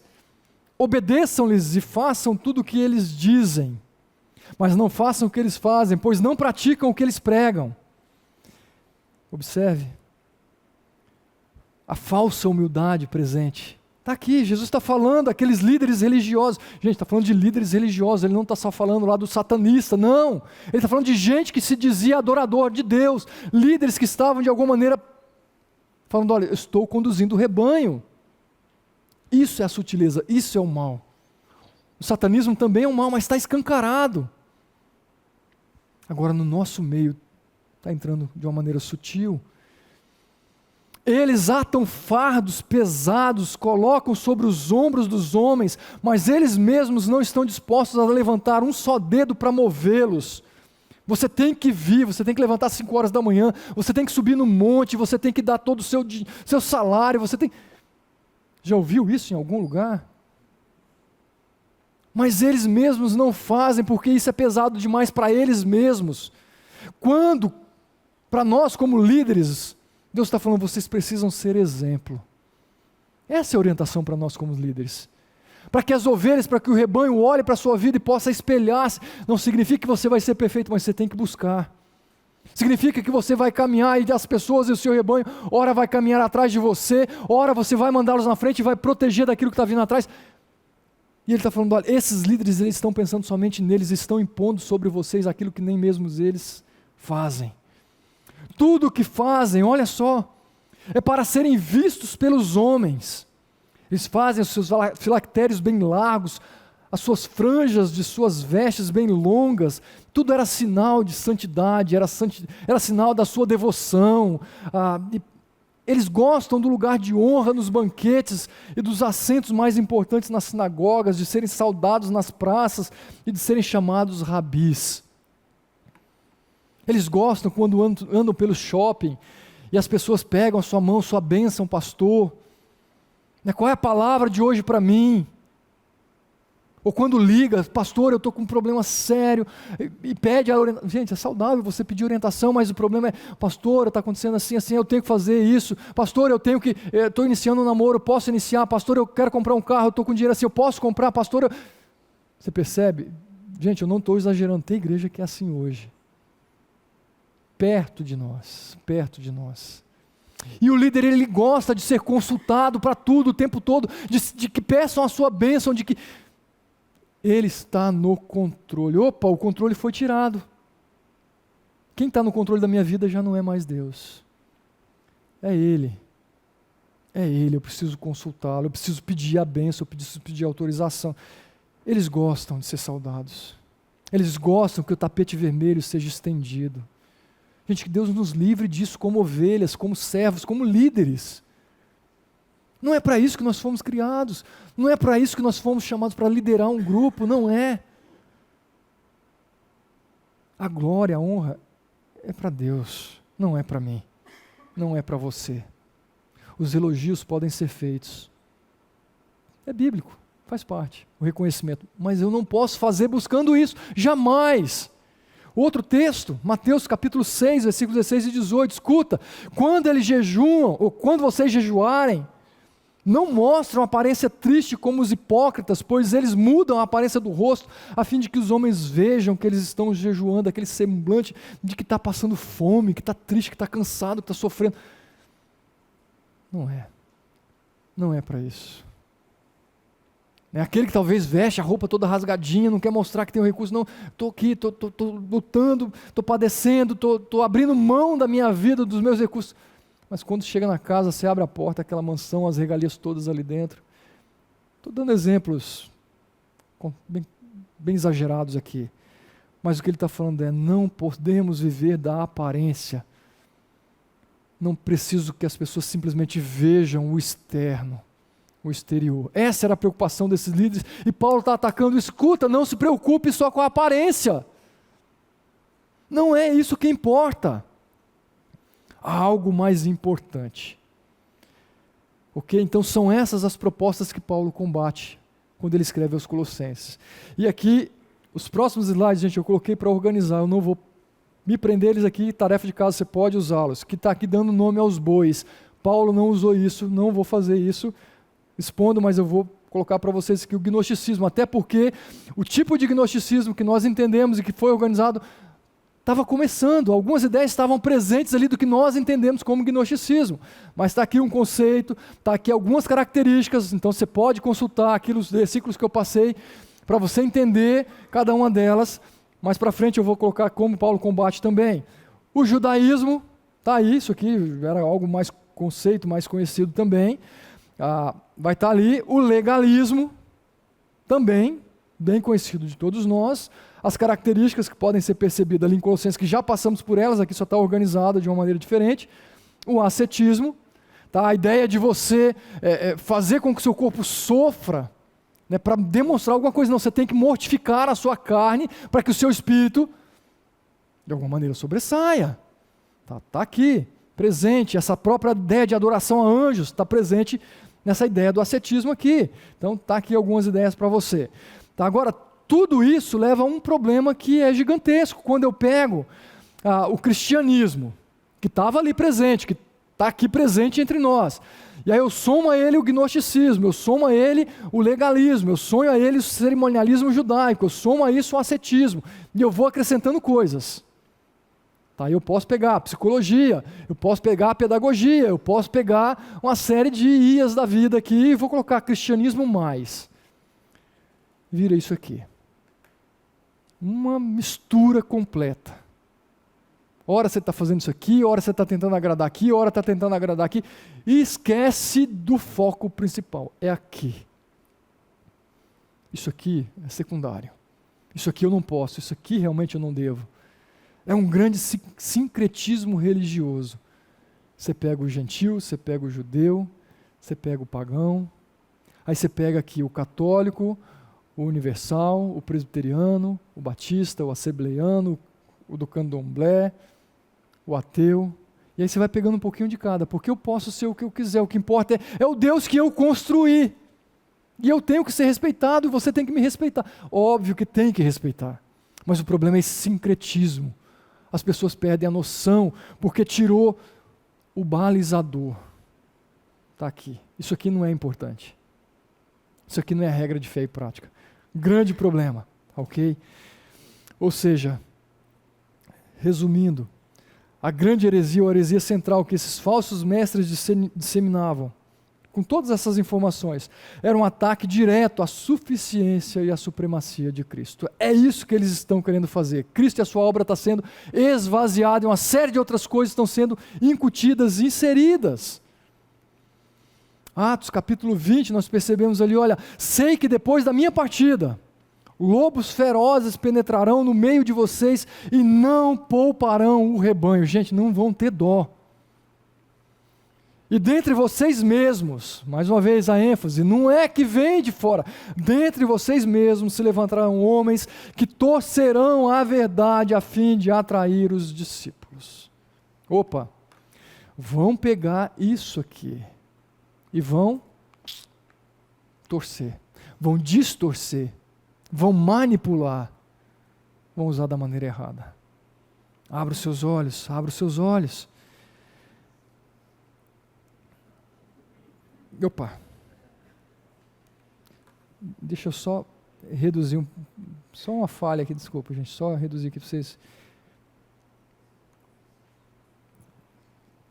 obedeçam-lhes e façam tudo o que eles dizem, mas não façam o que eles fazem, pois não praticam o que eles pregam. Observe a falsa humildade presente. Está aqui, Jesus está falando, aqueles líderes religiosos. Gente, está falando de líderes religiosos, ele não está só falando lá do satanista, não. Ele está falando de gente que se dizia adorador de Deus, líderes que estavam de alguma maneira falando, olha, eu estou conduzindo o rebanho. Isso é a sutileza, isso é o mal. O satanismo também é um mal, mas está escancarado. Agora, no nosso meio, está entrando de uma maneira sutil. Eles atam fardos pesados, colocam sobre os ombros dos homens, mas eles mesmos não estão dispostos a levantar um só dedo para movê-los. Você tem que vir, você tem que levantar às 5 horas da manhã, você tem que subir no monte, você tem que dar todo o seu salário, você tem... Já ouviu isso em algum lugar? Mas eles mesmos não fazem, porque isso é pesado demais para eles mesmos. Quando, para nós como líderes, Deus está falando, vocês precisam ser exemplo. Essa é a orientação para nós como líderes. Para que as ovelhas, para que o rebanho olhe para a sua vida e possa espelhar-se. Não significa que você vai ser perfeito, mas você tem que buscar. Significa que você vai caminhar e as pessoas e o seu rebanho, ora vai caminhar atrás de você, ora você vai mandá-los na frente e vai proteger daquilo que está vindo atrás. E ele está falando, olha, esses líderes, eles estão pensando somente neles, estão impondo sobre vocês aquilo que nem mesmo eles fazem. Tudo o que fazem, olha só, é para serem vistos pelos homens. Eles fazem os seus filactérios bem largos, as suas franjas de suas vestes bem longas, tudo era sinal de santidade, era sinal da sua devoção. Eles gostam do lugar de honra nos banquetes e dos assentos mais importantes nas sinagogas, de serem saudados nas praças e de serem chamados rabis. Eles gostam quando andam pelo shopping e as pessoas pegam a sua mão, sua bênção, pastor. Qual é a palavra de hoje para mim? Ou quando liga, pastor, eu estou com um problema sério, e pede a orientação. Gente, é saudável você pedir orientação, mas o problema é, pastor, está acontecendo assim, assim, eu tenho que fazer isso. Pastor, estou iniciando um namoro, posso iniciar. Pastor, eu quero comprar um carro, eu estou com dinheiro assim, eu posso comprar. Pastor, Você percebe? Gente, eu não estou exagerando, tem igreja que é assim hoje. Perto de nós, perto de nós. E o líder, ele gosta de ser consultado para tudo, o tempo todo, de que peçam a sua bênção, de que ele está no controle. Opa, o controle foi tirado. Quem está no controle da minha vida já não é mais Deus. É Ele. É Ele, eu preciso consultá-lo, eu preciso pedir a bênção, eu preciso pedir autorização. Eles gostam de ser saudados. Eles gostam que o tapete vermelho seja estendido. Gente, que Deus nos livre disso como ovelhas, como servos, como líderes. Não é para isso que nós fomos criados. Não é para isso que nós fomos chamados para liderar um grupo, não é. A glória, a honra é para Deus, não é para mim, não é para você. Os elogios podem ser feitos. É bíblico, faz parte, o reconhecimento. Mas eu não posso fazer buscando isso, jamais. Outro texto, Mateus capítulo 6, versículos 16 e 18, escuta, quando eles jejuam, ou quando vocês jejuarem, não mostram aparência triste como os hipócritas, pois eles mudam a aparência do rosto, a fim de que os homens vejam que eles estão jejuando, aquele semblante de que está passando fome, que está triste, que está cansado, que está sofrendo. Não é para isso. É aquele que talvez veste a roupa toda rasgadinha, não quer mostrar que tem um recurso, não, estou aqui, estou lutando, estou padecendo, estou abrindo mão da minha vida, dos meus recursos. Mas quando chega na casa, você abre a porta, aquela mansão, as regalias todas ali dentro. Estou dando exemplos bem exagerados aqui. Mas o que ele está falando é, não podemos viver da aparência. Não preciso que as pessoas simplesmente vejam o externo, o exterior. Essa era a preocupação desses líderes. E Paulo está atacando, escuta, não se preocupe só com a aparência. Não é isso que importa. Há algo mais importante. Ok? Então são essas as propostas que Paulo combate quando ele escreve aos Colossenses. E aqui, os próximos slides, gente, eu coloquei para organizar, eu não vou me prender eles aqui, tarefa de casa, você pode usá-los, que está aqui dando nome aos bois. Paulo não usou isso, não vou fazer isso, expondo, mas eu vou colocar para vocês aqui o gnosticismo, até porque o tipo de gnosticismo que nós entendemos e que foi organizado estava começando, algumas ideias estavam presentes ali do que nós entendemos como gnosticismo, mas está aqui um conceito, está aqui algumas características, então você pode consultar aqui os versículos que eu passei, para você entender cada uma delas. Mais para frente eu vou colocar como Paulo combate também. O judaísmo, está aí, isso aqui era algo mais conceito, mais conhecido também, vai estar ali. O legalismo, também, bem conhecido de todos nós. As características que podem ser percebidas ali em Colossenses, que já passamos por elas, aqui só está organizada de uma maneira diferente. O ascetismo, tá? A ideia de você fazer com que o seu corpo sofra, né, para demonstrar alguma coisa. Não, você tem que mortificar a sua carne para que o seu espírito de alguma maneira sobressaia. Está aqui, presente. Essa própria ideia de adoração a anjos está presente nessa ideia do ascetismo aqui. Então, está aqui algumas ideias para você. Tá, agora, tudo isso leva a um problema que é gigantesco. Quando eu pego o cristianismo, que estava ali presente, que está aqui presente entre nós, e aí eu somo a ele o gnosticismo, eu somo a ele o legalismo, eu somo a ele o cerimonialismo judaico, eu somo a isso o ascetismo, e eu vou acrescentando coisas. Tá, eu posso pegar a psicologia, eu posso pegar a pedagogia, eu posso pegar uma série de ias da vida aqui e vou colocar cristianismo mais. Vira isso aqui. Uma mistura completa. Ora você está fazendo isso aqui, ora você está tentando agradar aqui, ora está tentando agradar aqui, e esquece do foco principal, é aqui. Isso aqui é secundário. Isso aqui eu não posso, isso aqui realmente eu não devo. É um grande sincretismo religioso. Você pega o gentil, você pega o judeu, você pega o pagão, aí você pega aqui o católico, o universal, o presbiteriano, o batista, o assembleiano, o do candomblé, o ateu, e aí você vai pegando um pouquinho de cada, porque eu posso ser o que eu quiser, o que importa é o Deus que eu construí, e eu tenho que ser respeitado, e você tem que me respeitar. Óbvio que tem que respeitar, mas o problema é esse sincretismo. As pessoas perdem a noção, porque tirou o balizador. Está aqui. Isso aqui não é importante. Isso aqui não é a regra de fé e prática. Grande problema, ok? Ou seja, resumindo, a grande heresia, ou a heresia central que esses falsos mestres disseminavam, com todas essas informações, era um ataque direto à suficiência e à supremacia de Cristo. É isso que eles estão querendo fazer. Cristo e a sua obra está sendo esvaziada, e uma série de outras coisas estão sendo incutidas, inseridas. Atos capítulo 20, nós percebemos ali, olha, sei que depois da minha partida, lobos ferozes penetrarão no meio de vocês e não pouparão o rebanho. Gente, não vão ter dó. E dentre vocês mesmos, mais uma vez a ênfase, não é que vem de fora, dentre vocês mesmos se levantarão homens que torcerão a verdade a fim de atrair os discípulos. Opa, vão pegar isso aqui e vão torcer, vão distorcer, vão manipular, vão usar da maneira errada. Abra os seus olhos, abra os seus olhos. Opa, deixa eu só reduzir, só uma falha aqui, desculpa gente, só reduzir aqui para vocês.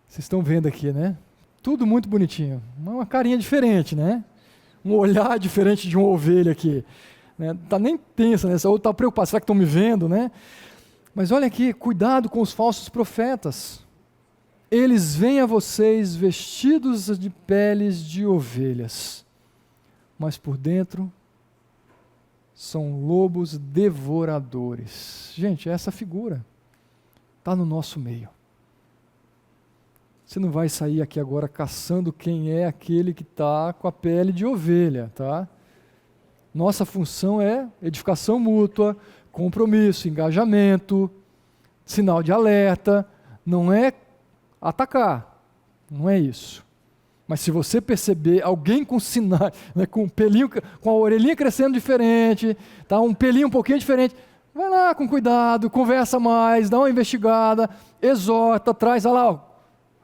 Vocês estão vendo aqui, né? Tudo muito bonitinho, uma carinha diferente, né? Um olhar diferente de uma ovelha aqui. Né? Tá nem tensa, né? Ou está preocupado, será que estão me vendo, né? Mas olha aqui, cuidado com os falsos profetas. Eles vêm a vocês vestidos de peles de ovelhas, mas por dentro são lobos devoradores. Gente, essa figura está no nosso meio. Você não vai sair aqui agora caçando quem é aquele que está com a pele de ovelha, tá? Nossa função é edificação mútua, compromisso, engajamento, sinal de alerta, não é atacar, não é isso. Mas se você perceber alguém com sinal, né, com um pelinho, com a orelhinha crescendo diferente, tá, um pelinho um pouquinho diferente, vai lá com cuidado, conversa mais, dá uma investigada, exorta, traz, olha lá, ó,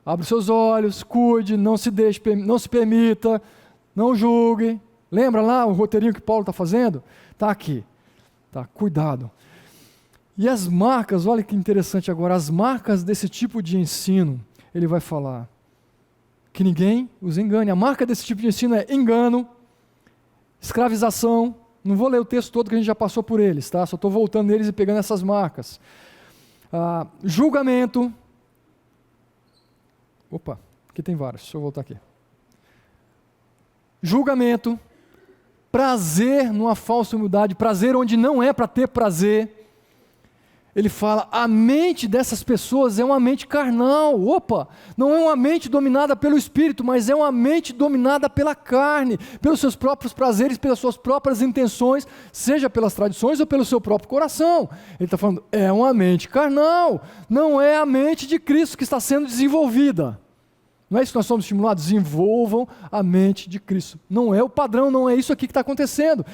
abre os seus olhos, cuide, não se permita, não julgue. Lembra lá o roteirinho que Paulo está fazendo? Está aqui, tá, cuidado. E as marcas, olha que interessante agora, as marcas desse tipo de ensino, ele vai falar que ninguém os engane. A marca desse tipo de ensino é engano, escravização. Não vou ler o texto todo que a gente já passou por eles, tá? Só estou voltando neles e pegando essas marcas. Julgamento. Opa, aqui tem vários, deixa eu voltar aqui. Julgamento, prazer numa falsa humildade, prazer onde não é para ter prazer. Ele fala, a mente dessas pessoas é uma mente carnal. Opa, não é uma mente dominada pelo Espírito, mas é uma mente dominada pela carne, pelos seus próprios prazeres, pelas suas próprias intenções, seja pelas tradições ou pelo seu próprio coração. Ele está falando, é uma mente carnal, não é a mente de Cristo que está sendo desenvolvida. Não é isso que nós somos estimulados? Desenvolvam a mente de Cristo. Não é o padrão, não é isso aqui que está acontecendo.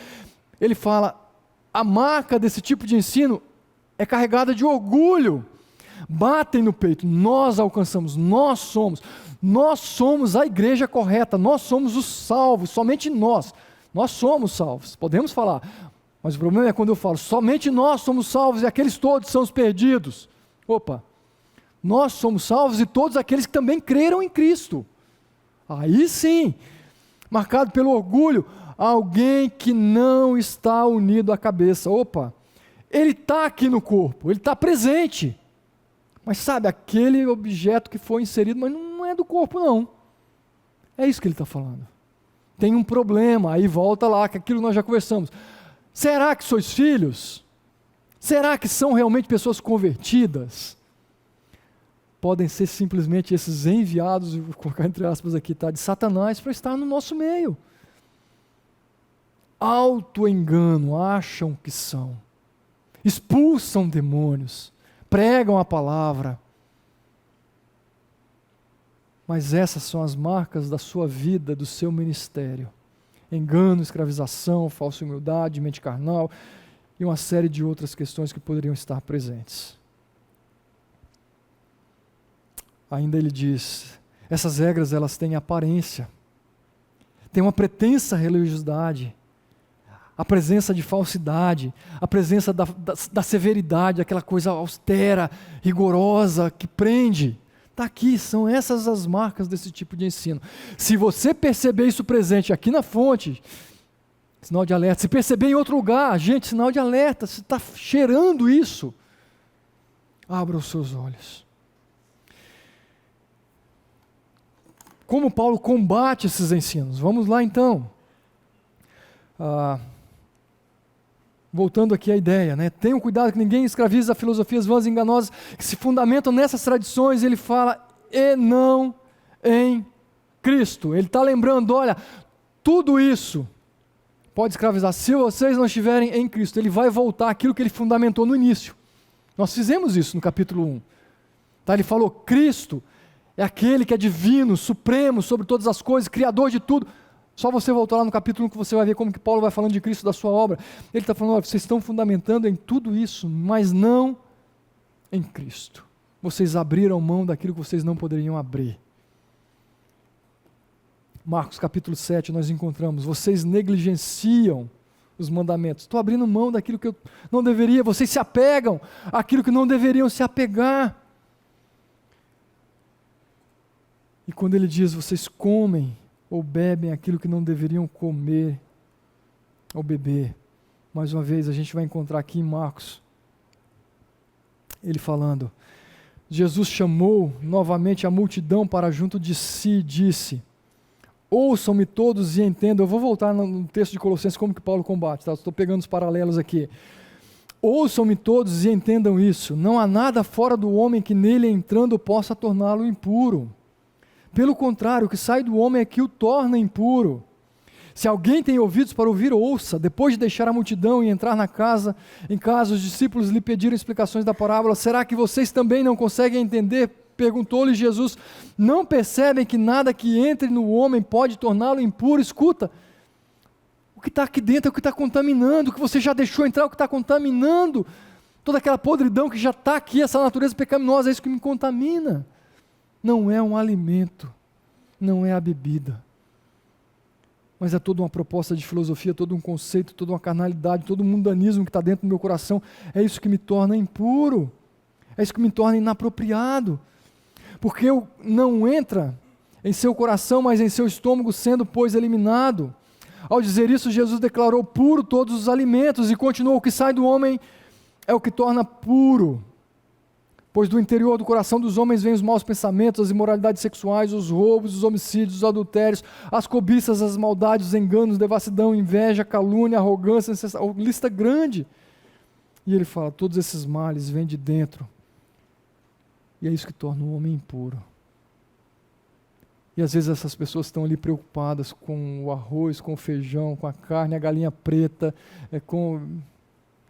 Ele fala, a marca desse tipo de ensino é carregada de orgulho. Batem no peito, nós alcançamos, nós somos a igreja correta, nós somos os salvos, somente nós somos salvos, podemos falar, mas o problema é quando eu falo, somente nós somos salvos e aqueles todos são os perdidos. Opa, nós somos salvos e todos aqueles que também creram em Cristo. Aí sim, marcado pelo orgulho, alguém que não está unido à cabeça. Opa, ele está aqui no corpo, ele está presente, mas sabe, aquele objeto que foi inserido, mas não é do corpo não, é isso que ele está falando, tem um problema, aí volta lá, que aquilo nós já conversamos, será que sois filhos? Será que são realmente pessoas convertidas? Podem ser simplesmente esses enviados, vou colocar entre aspas aqui, tá, de Satanás para estar no nosso meio, auto-engano, acham que são, expulsam demônios, pregam a palavra, mas essas são as marcas da sua vida, do seu ministério, engano, escravização, falsa humildade, mente carnal, e uma série de outras questões que poderiam estar presentes. Ainda ele diz, essas regras elas têm aparência, têm uma pretensa religiosidade, a presença de falsidade, a presença da severidade, aquela coisa austera, rigorosa, que prende. Está aqui, são essas as marcas desse tipo de ensino. Se você perceber isso presente aqui na fonte, sinal de alerta. Se perceber em outro lugar, gente, sinal de alerta. Se está cheirando isso, abra os seus olhos. Como Paulo combate esses ensinos? Vamos lá então. Voltando aqui à ideia, né? Tenham cuidado que ninguém escravize a filosofias vãs e enganosas que se fundamentam nessas tradições. Ele fala, e não em Cristo. Ele está lembrando, olha, tudo isso pode escravizar se vocês não estiverem em Cristo. Ele vai voltar àquilo que ele fundamentou no início. Nós fizemos isso no capítulo 1. Tá? Ele falou, Cristo é aquele que é divino, supremo sobre todas as coisas, criador de tudo. Só você voltar lá no capítulo 1 que você vai ver como que Paulo vai falando de Cristo, da sua obra. Ele está falando, olha, vocês estão fundamentando em tudo isso, mas não em Cristo. Vocês abriram mão daquilo que vocês não poderiam abrir. Marcos capítulo 7 nós encontramos, vocês negligenciam os mandamentos. Estou abrindo mão daquilo que eu não deveria, vocês se apegam àquilo que não deveriam se apegar. E quando ele diz, vocês comem ou bebem aquilo que não deveriam comer ou beber. Mais uma vez, a gente vai encontrar aqui em Marcos, ele falando, Jesus chamou novamente a multidão para junto de si e disse, ouçam-me todos e entendam. Eu vou voltar no texto de Colossenses como que Paulo combate, tá? Estou pegando os paralelos aqui. Ouçam-me todos e entendam isso, não há nada fora do homem que nele entrando possa torná-lo impuro. Pelo contrário, o que sai do homem é que o torna impuro. Se alguém tem ouvidos para ouvir, ouça. Depois de deixar a multidão e entrar na casa, em casa os discípulos lhe pediram explicações da parábola. Será que vocês também não conseguem entender? Perguntou-lhe Jesus. Não percebem que nada que entre no homem pode torná-lo impuro? Escuta, o que está aqui dentro é o que está contaminando, o que você já deixou entrar é o que está contaminando. Toda aquela podridão que já está aqui, essa natureza pecaminosa, é isso que me contamina. Não é um alimento, não é a bebida, mas é toda uma proposta de filosofia, todo um conceito, toda uma carnalidade, todo um mundanismo que está dentro do meu coração. É isso que me torna impuro, é isso que me torna inapropriado, porque não entra em seu coração, mas em seu estômago, sendo, pois, eliminado. Ao dizer isso, Jesus declarou puro todos os alimentos e continuou, o que sai do homem é o que torna puro. Pois do interior do coração dos homens vêm os maus pensamentos, as imoralidades sexuais, os roubos, os homicídios, os adultérios, as cobiças, as maldades, os enganos, devassidão, inveja, calúnia, arrogância, lista grande. E ele fala, todos esses males vêm de dentro. E é isso que torna o homem impuro. E às vezes essas pessoas estão ali preocupadas com o arroz, com o feijão, com a carne, a galinha preta,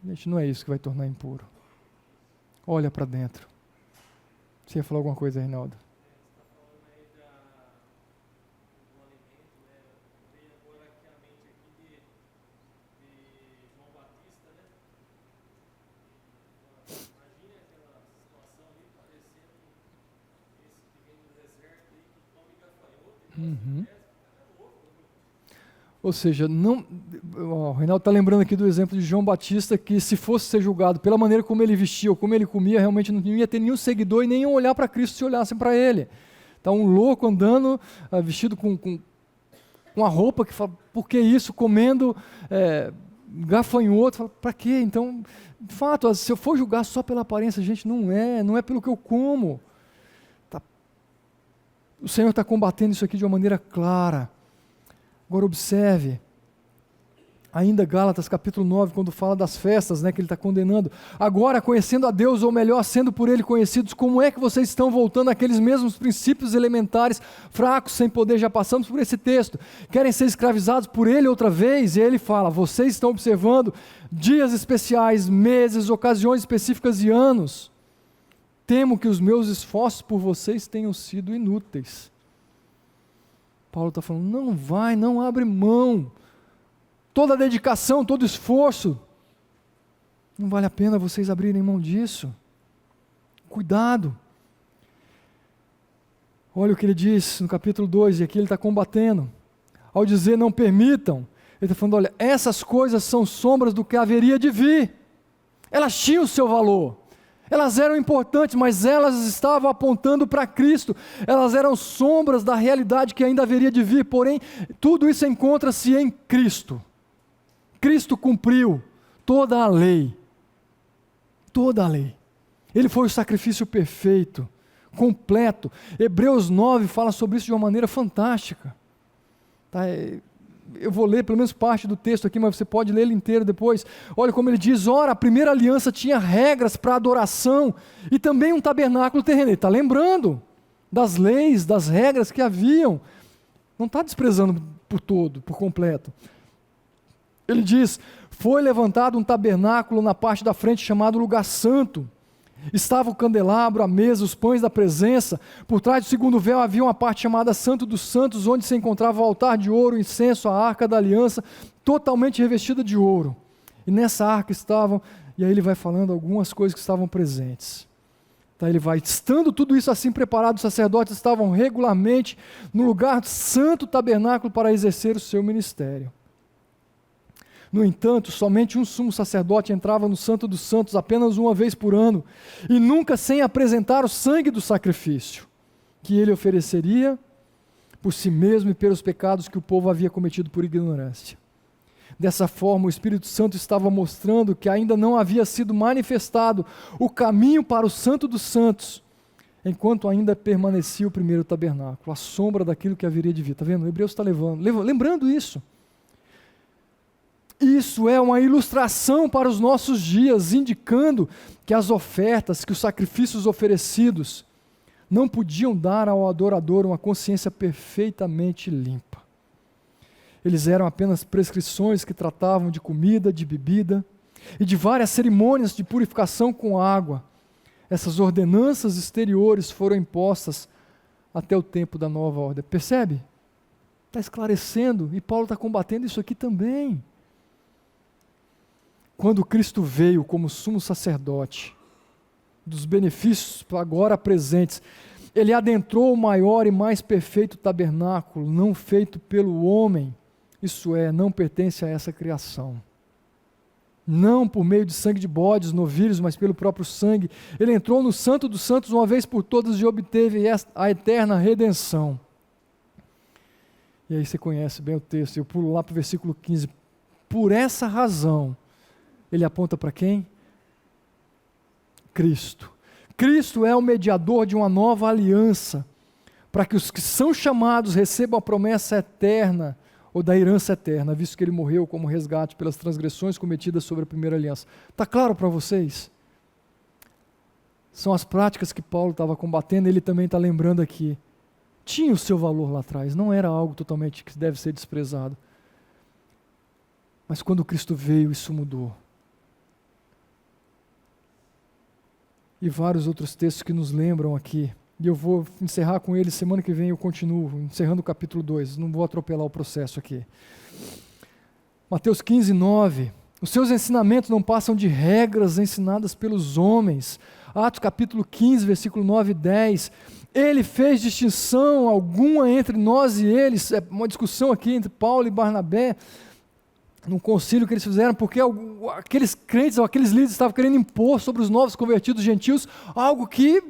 Gente, não é isso que vai tornar impuro. Olha para dentro. Você ia falar alguma coisa, Reinaldo? Uhum. Ou seja, o Reinaldo está lembrando aqui do exemplo de João Batista, que se fosse ser julgado pela maneira como ele vestia ou como ele comia, realmente não ia ter nenhum seguidor e nem iam olhar para Cristo se olhassem para ele. Está um louco andando, vestido com uma roupa que fala, por que isso? Comendo gafanhoto, fala, para quê? Então, de fato, se eu for julgar só pela aparência, gente, não é pelo que eu como. O Senhor está combatendo isso aqui de uma maneira clara. Agora observe, ainda Gálatas capítulo 9, quando fala das festas, que ele está condenando. Agora, conhecendo a Deus, ou melhor, sendo por Ele conhecidos, como é que vocês estão voltando àqueles mesmos princípios elementares, fracos, sem poder? Já passamos por esse texto. Querem ser escravizados por Ele outra vez? E Ele fala, vocês estão observando dias especiais, meses, ocasiões específicas e anos. Temo que os meus esforços por vocês tenham sido inúteis. Paulo está falando, não abre mão. Toda a dedicação, todo esforço, não vale a pena vocês abrirem mão disso. Cuidado. Olha o que ele diz no capítulo 2, e aqui ele está combatendo. Ao dizer não permitam, ele está falando, olha, essas coisas são sombras do que haveria de vir. Elas tinham o seu valor. Elas eram importantes, mas elas estavam apontando para Cristo. Elas eram sombras da realidade que ainda haveria de vir, porém, tudo isso encontra-se em Cristo. Cristo cumpriu toda a lei. Toda a lei. Ele foi o sacrifício perfeito, completo. Hebreus 9 fala sobre isso de uma maneira fantástica. Tá? Eu vou ler pelo menos parte do texto aqui, mas você pode ler ele inteiro depois. Olha como ele diz, ora, a primeira aliança tinha regras para adoração e também um tabernáculo terreno. Ele está lembrando das leis, das regras que haviam. Não está desprezando por todo, por completo. Ele diz, foi levantado um tabernáculo na parte da frente chamado Lugar Santo. Estava o candelabro, a mesa, os pães da presença. Por trás do segundo véu havia uma parte chamada Santo dos Santos, onde se encontrava o altar de ouro, o incenso, a arca da aliança, totalmente revestida de ouro. E nessa arca estavam, e aí ele vai falando algumas coisas que estavam presentes. Tá, ele vai, estando tudo isso assim preparado, os sacerdotes estavam regularmente no lugar santo tabernáculo para exercer o seu ministério. No entanto, somente um sumo sacerdote entrava no Santo dos Santos apenas uma vez por ano, e nunca sem apresentar o sangue do sacrifício, que ele ofereceria por si mesmo e pelos pecados que o povo havia cometido por ignorância. Dessa forma, o Espírito Santo estava mostrando que ainda não havia sido manifestado o caminho para o Santo dos Santos, enquanto ainda permanecia o primeiro tabernáculo, a sombra daquilo que haveria de vir. Está vendo? O Hebreus está lembrando isso. Isso é uma ilustração para os nossos dias, indicando que as ofertas, que os sacrifícios oferecidos, não podiam dar ao adorador uma consciência perfeitamente limpa. Eles eram apenas prescrições que tratavam de comida, de bebida e de várias cerimônias de purificação com água. Essas ordenanças exteriores foram impostas até o tempo da nova ordem. Percebe? Está esclarecendo, e Paulo está combatendo isso aqui também. Quando Cristo veio como sumo sacerdote, dos benefícios agora presentes, ele adentrou o maior e mais perfeito tabernáculo, não feito pelo homem, isso é, não pertence a essa criação. Não por meio de sangue de bodes, novilhos, mas pelo próprio sangue. Ele entrou no Santo dos Santos uma vez por todas e obteve a eterna redenção. E aí você conhece bem o texto, eu pulo lá para o versículo 15. Por essa razão, ele aponta para quem? Cristo. Cristo é o mediador de uma nova aliança, para que os que são chamados recebam a promessa eterna, ou da herança eterna, visto que ele morreu como resgate pelas transgressões cometidas sobre a primeira aliança. Está claro para vocês? São as práticas que Paulo estava combatendo, ele também está lembrando aqui. Tinha o seu valor lá atrás, não era algo totalmente que deve ser desprezado. Mas quando Cristo veio, isso mudou. E vários outros textos que nos lembram aqui. E eu vou encerrar com eles, semana que vem eu continuo, encerrando o capítulo 2, não vou atropelar o processo aqui. Mateus 15, 9. Os seus ensinamentos não passam de regras ensinadas pelos homens. Atos capítulo 15, versículo 9 e 10. Ele fez distinção alguma entre nós e eles. É uma discussão aqui entre Paulo e Barnabé, num concílio que eles fizeram, porque aqueles crentes, ou aqueles líderes estavam querendo impor sobre os novos convertidos gentios algo que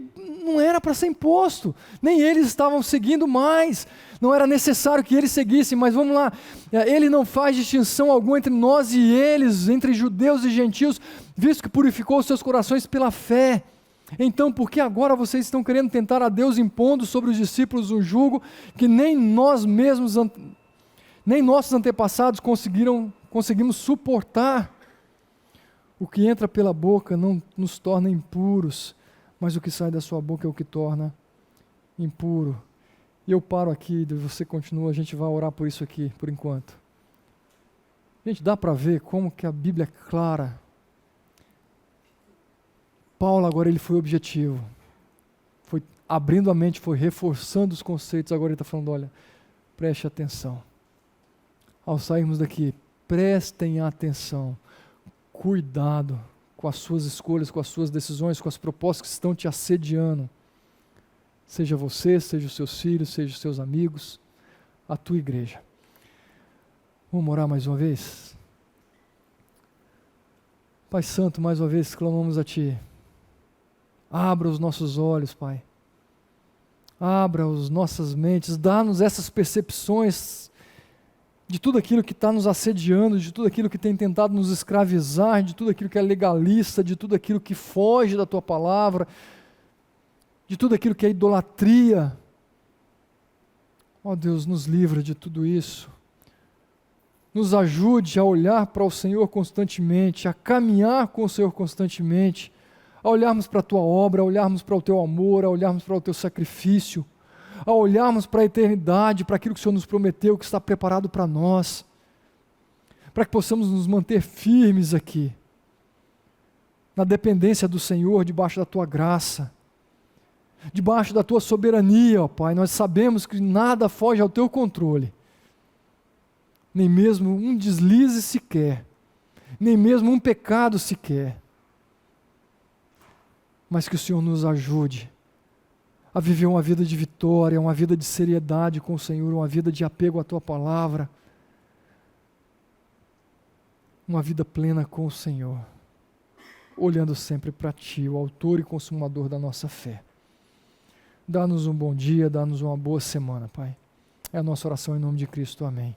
não era para ser imposto, nem eles estavam seguindo mais, não era necessário que eles seguissem, mas vamos lá, ele não faz distinção alguma entre nós e eles, entre judeus e gentios, visto que purificou os seus corações pela fé. Então, por que agora vocês estão querendo tentar a Deus impondo sobre os discípulos um jugo que nem nós mesmos, nem nossos antepassados conseguimos suportar? O que entra pela boca não nos torna impuros, mas o que sai da sua boca é o que torna impuro. E eu paro aqui, você continua, a gente vai orar por isso aqui, por enquanto. Gente, dá para ver como que a Bíblia é clara. Paulo agora ele foi objetivo, foi abrindo a mente, foi reforçando os conceitos, agora ele está falando, olha, preste atenção. Ao sairmos daqui, prestem atenção, cuidado com as suas escolhas, com as suas decisões, com as propostas que estão te assediando. Seja você, seja os seus filhos, seja os seus amigos, a tua igreja. Vamos orar mais uma vez? Pai Santo, mais uma vez clamamos a Ti. Abra os nossos olhos, Pai. Abra as nossas mentes, dá-nos essas percepções de tudo aquilo que está nos assediando, de tudo aquilo que tem tentado nos escravizar, de tudo aquilo que é legalista, de tudo aquilo que foge da Tua palavra, de tudo aquilo que é idolatria. Ó Deus, nos livra de tudo isso. Nos ajude a olhar para o Senhor constantemente, a caminhar com o Senhor constantemente, a olharmos para a Tua obra, a olharmos para o Teu amor, a olharmos para o Teu sacrifício, a olharmos para a eternidade, para aquilo que o Senhor nos prometeu, que está preparado para nós, para que possamos nos manter firmes aqui, na dependência do Senhor, debaixo da Tua graça, debaixo da Tua soberania, ó Pai. Nós sabemos que nada foge ao Teu controle, nem mesmo um deslize sequer, nem mesmo um pecado sequer, mas que o Senhor nos ajude a viver uma vida de vitória, uma vida de seriedade com o Senhor, uma vida de apego à Tua palavra, uma vida plena com o Senhor, olhando sempre para Ti, o autor e consumador da nossa fé. Dá-nos um bom dia, dá-nos uma boa semana, Pai. É a nossa oração em nome de Cristo. Amém.